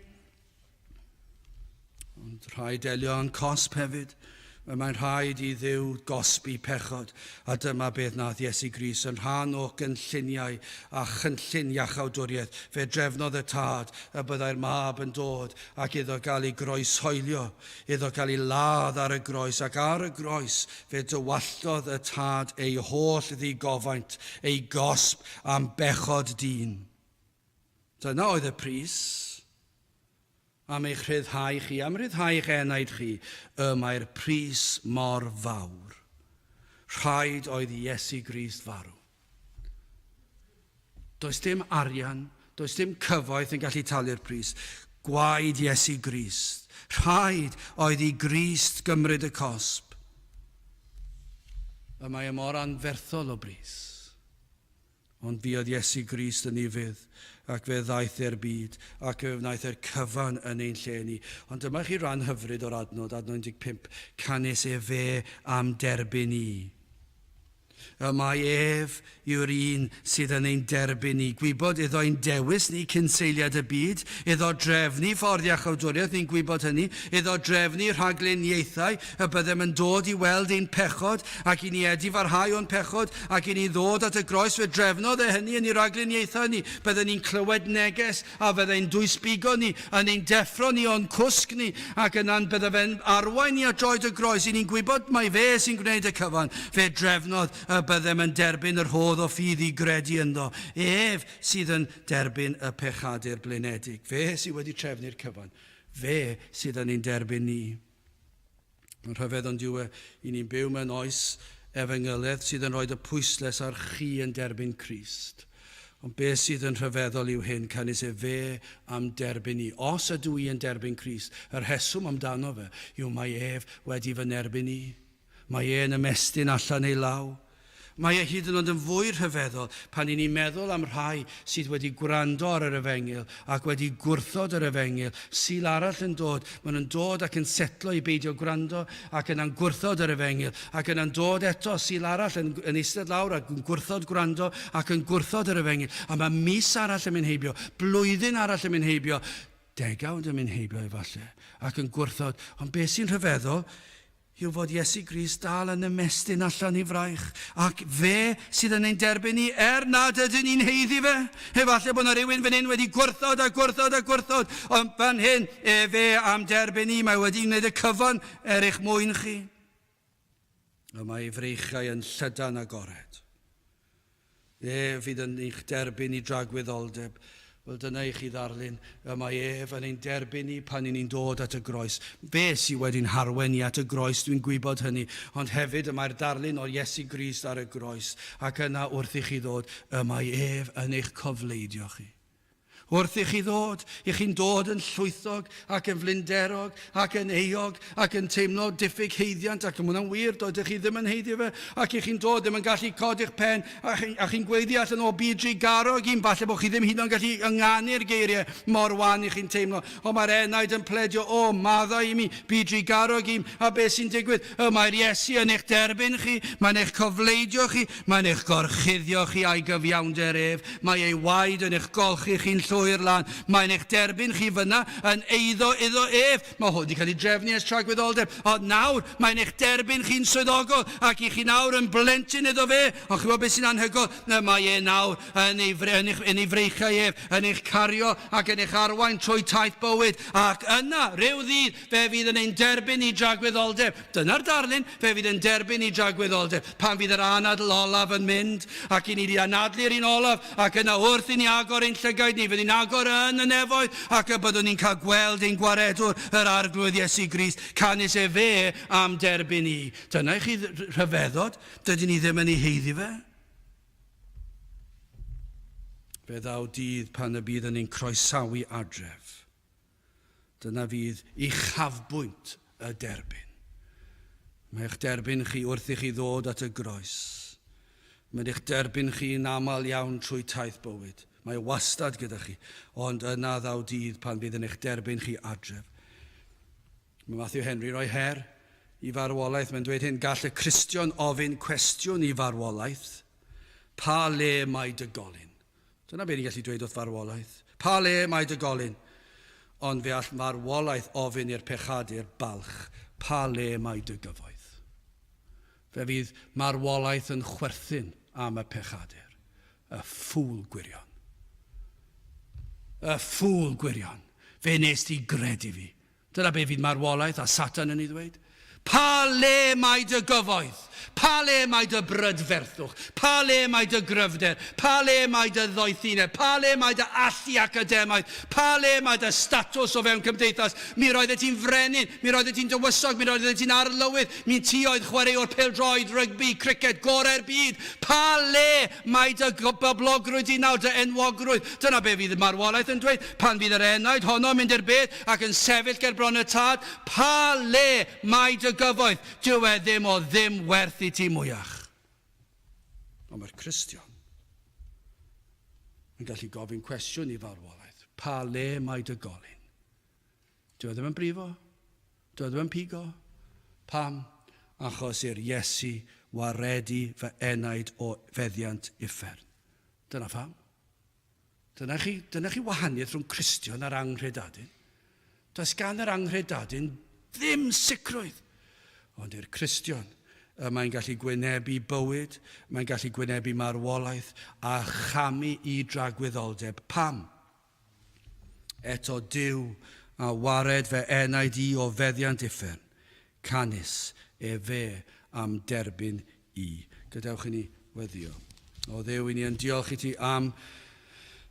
Rhaid delio yn cosp hefyd. Mae'n rhaid i Dduw gosbi pechod. A dyma beth nath Iesu Grist yn rhan o gynlluniau a chynllun iachawdwriaeth. Fe drefnodd y tad y byddai'r mab yn dod ac iddo gael ei groeshoelio, iddo gael ei ladd ar y groes, ac ar y groes fe dywallodd y tad ei holl ddigofaint, ei gosb am bechod dyn. Dyna oedd y pris am eich rhyddhau chi, am ryddhau eich enaid chi, mae'r pris mor fawr. Rhaid oedd Iesu Grist farw. Does dim arian, does dim cyfoeth yn gallu talu'r pris. Gwaed Iesu Grist. Rhaid oedd i Grist gymryd y cosb. Mae mor anferthol o bris. Ond fi oedd Iesu Grist yn ei fydd, ac fe ddaeth i'r byd, ac fe wnaeth i'r cyfan yn ein lle ni. Ond dyma chi ran hyfryd o'r adnod 15, canes e fe am derbyn i. Y mae ef yw'r un sydd yn ein derbyn ni. Gwybod iddo ein dewis ni cyn seiliad y byd, iddo drefnu fforddiau chawdwriaeth, ni'n gwybod hynny, iddo drefnu rhagluniaethau, y byddem yn dod i weld ein pechod, ac i ni edifarhau o'n pechod, ac i ni ddod at y groes fe drefnodd e hynny yn ei rhagluniaethau ni. Byddwn ni'n clywed neges, a byddai'n dwysbigo ni, yn ein deffro ni o'n cwsg ni, ac yna'n bydde fe'n arwain ni at droed y groes. I ni'n gwybod mai fe sy'n gwneud y cyfan, fe drefnodd y byddem yn derbyn yr hodd o ffydd i gredu ynddo. Ef sydd yn derbyn y pechadur blinedig. Fe sydd wedi trefnu'r cyfan. Fe sydd yn ein derbyn ni. Mae'n rhyfedd ond diwe i ni'n byw mewn oes efengylaeth sydd yn rhoi y pwysles ar chi yn derbyn Crist. Ond beth sydd yn rhyfeddol yw hyn, canis e fe am derbyn ni. Os ydw i yn derbyn Crist, yr heswm amdano fe yw mae ef wedi fy nerbyn ni. Mae e'n ymestyn allan ei law. Mae e hyd yn oed yn fwy rhyfeddol pan i ni'n meddwl am rhai sydd wedi gwrando ar yr efengyl ac wedi gwrthod yr efengyl. Syl arall yn dod. Maen nhw'n dod ac yn setlo i beidio gwrando ac yna'n gwrthod yr efengyl. Ac yna'n dod eto syl arall yn eistedd lawr ac yn gwrthod gwrando ac yn gwrthod yr efengyl. A mae mis arall yn mynd heibio, blwyddyn arall yn mynd heibio, degawd yn mynd heibio efallai ac yn gwrthod. Ond beth sy'n rhyfeddol yw fod Iesu Grist dal yn ymestyn allan i fraich, ac fe sydd yn ein derbyn ni nad ydyn ni'n heiddi fe. Efallai bod yna rhywun fan hyn wedi gwrthod a gwrthod a gwrthod, ond fan hyn fe am derbyn ni, mae wedi gwneud y cyfan eich mwyn chi. A mae ei freichau yn llydan agored. Fydd yn eich derbyn i dragwyddoldeb. Wel, dyna i chi ddarlun, mae ef yn ein derbyn ni pan ni'n dod at y groes. Fe sydd wedi'n harwen ni at y groes, dwi'n gwybod hynny, ond hefyd mae'r darlun o Iesu Grist ar y groes, ac yna wrth i chi ddod, mae ef yn eich cofleidio chi. Wrth i chi ddod, i chi'n dod yn llwythog ac yn flinderog ac yn eog ac yn teimlo diffyg heiddiant, ac yn hwnna'n wir, dod chi ddim yn heiddi fe, ac i chi'n dod ddim yn gallu codi'ch pen a chi'n gweiddi allan o bydri garog i'n falle bod chi ddim hyd yn gallu ynganu'r geiriau mor wan i chi'n teimlo. O mae'r enaid yn pledio, o madda i mi, bydri garog i'm, a beth sy'n digwydd? Mae'r Iesu yn eich derbyn chi, mae'n eich cofleidio chi, mae'n eich gorchuddio chi a'i gyfiawnder ef, mae ei waed yn eich golchi chi'n llwyr lan. Mae'n eich derbyn chi fyna yn iddo ef. Mae hwn wedi cael ei drefnu ers tragwyddoldeb. Ond nawr, mae'n eich derbyn chi'n swyddogol ac i chi nawr yn blentyn iddo fe. Ond chi'n gwybod beth sy'n anhygoel? Mae e nawr yn ei freichau ef, yn eich cario ac yn eich arwain trwy taith bywyd. Ac yna, rhyw ddydd, fe fydd yn ein derbyn i dragwyddoldeb. Dyna'r darlun, fe fydd yn derbyn i dragwyddoldeb. Pan fydd yr anadl olaf yn mynd ac i ni wedi anadlu'r un olaf ac yna wrth i ni agor ein llygaid ni, fydd ni'n agor yn y nefoedd ac y byddwn ni'n cael gweld ein gwaredwr yr arglwydd Iesu Grist, canis e fe am derbyn ni. Dyna i chi rhyfeddod, dydyn ni ddim yn ei heiddi fe. Fe ddaw dydd pan y bydd yn ein croesawu adref. Dyna fydd i chafbwynt y derbyn. Mae eich derbyn chi wrth i chi ddod at y groes. Mae eich derbyn chi'n aml iawn trwy taith bywyd. Mae wastad gyda chi, ond yna ddaw dydd pan fydd yn eich derbyn chi adref. Mae Matthew Henry roi her i farwolaeth. Mae'n dweud hyn, gall y Cristion ofyn cwestiwn i farwolaeth, pa le mae dy golyn? Dyna beth ni'n gallu dweud wrth farwolaeth. Pa le mae dy golyn? Ond fe all farwolaeth ofyn i'r pechadur balch, pa le mae dy gyfoeth? Fe fydd marwolaeth yn chwerthin am y pechadur. Y ffŵl gwirion. Y ffŵl gwirion. Fe nes ti gredu fi. Dyna be fydd marwolaeth a Satan yn ei ddweud. Pa le mae dy gyfoeth? Pa le mae dy brydferthwch? Pa le mae dy gryfder? Pa le mae dy ddoethineb? Pa le mae dy allu academaidd? Pa le mae dy statws o fewn cymdeithas? Mi roedd ti'n frenin, mi roedd ti'n dywysog, mi roedd ti'n arlywydd, mi'n ti oedd chwaraewr pêl-droed, rygbi, criced, gorau'r byd. Pa le mae dy boblogrwydd i nawr, dy enwogrwydd? Dyna be fydd y marwolaeth yn dweud. Pan fydd yr enaid honno mynd i'r bedd ac yn sefyll ger bron y tad, pa le mae dy gyfoeth? Dyw e ddim o ddim werth i ti mwyach. Ond mae'r Cristion yn gallu gofyn cwestiwn i farwolaeth. Pa le mae dy golyn? Dyw e ddim yn brifo? Dyw e ddim yn pigo? Pam? Achos i'r Iesu waredu fy enaid o feddiant uffern. Dyna pham. Dyna chi wahaniaeth rhwng Cristion a'r anghredadyn. Does gan yr anghredadyn ddim sicrwydd. Ond i'r Cristion, mae'n gallu gwynebu bywyd, mae'n gallu gwynebu marwolaeth a chamu I dragwyddoldeb. Pam? Eto Duw a wared fy enaid I o feddiant uffern. Canis fe am derbyn I. Gadewch I ni weddio. O Dduw, I ni yn diolch I ti am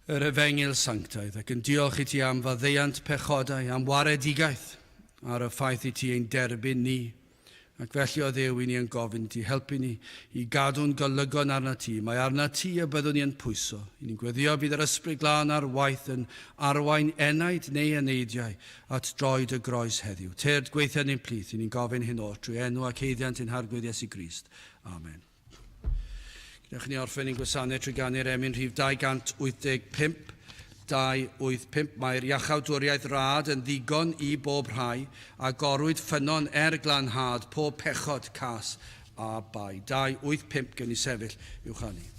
yr efengil sanctaidd ac yn diolch I ti am faddeuant pechodau, am waredigaeth ar y ffaith I ti ein derbyn ni. Ac felly o Dduw, I ni yn gofyn ti helpu ni I gadw'n golygon arna ti. Mae arna ti y byddwn ni yn pwyso. I ni'n gweddio bydd yr ysbryd glân ar waith yn arwain enaid neu eneidiau at droed y groes heddiw. Terd gweithio ni'n plith. I ni'n gofyn hyn o'r trwy enw ac heiddiant yn harglwydd Iesu Grist. Amen. Gwnewch ni orffen i'n gwasanaeth trwy ganu'r emyn rhif 285. 285. Mae'r iachawdwriaeth rad yn ddigon I bob rhai a gorwyd ffynon glanhad pob pechod cas a bai. 285 gen I sefyll i'w chanu.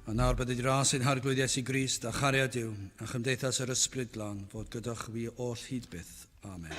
A nawr bydd wedi ras ein harglwydd Iesu Grist a chariad Duw a chymdeithas yr ysbryd glân fod gyda'ch fi oll hyd byth. Amen.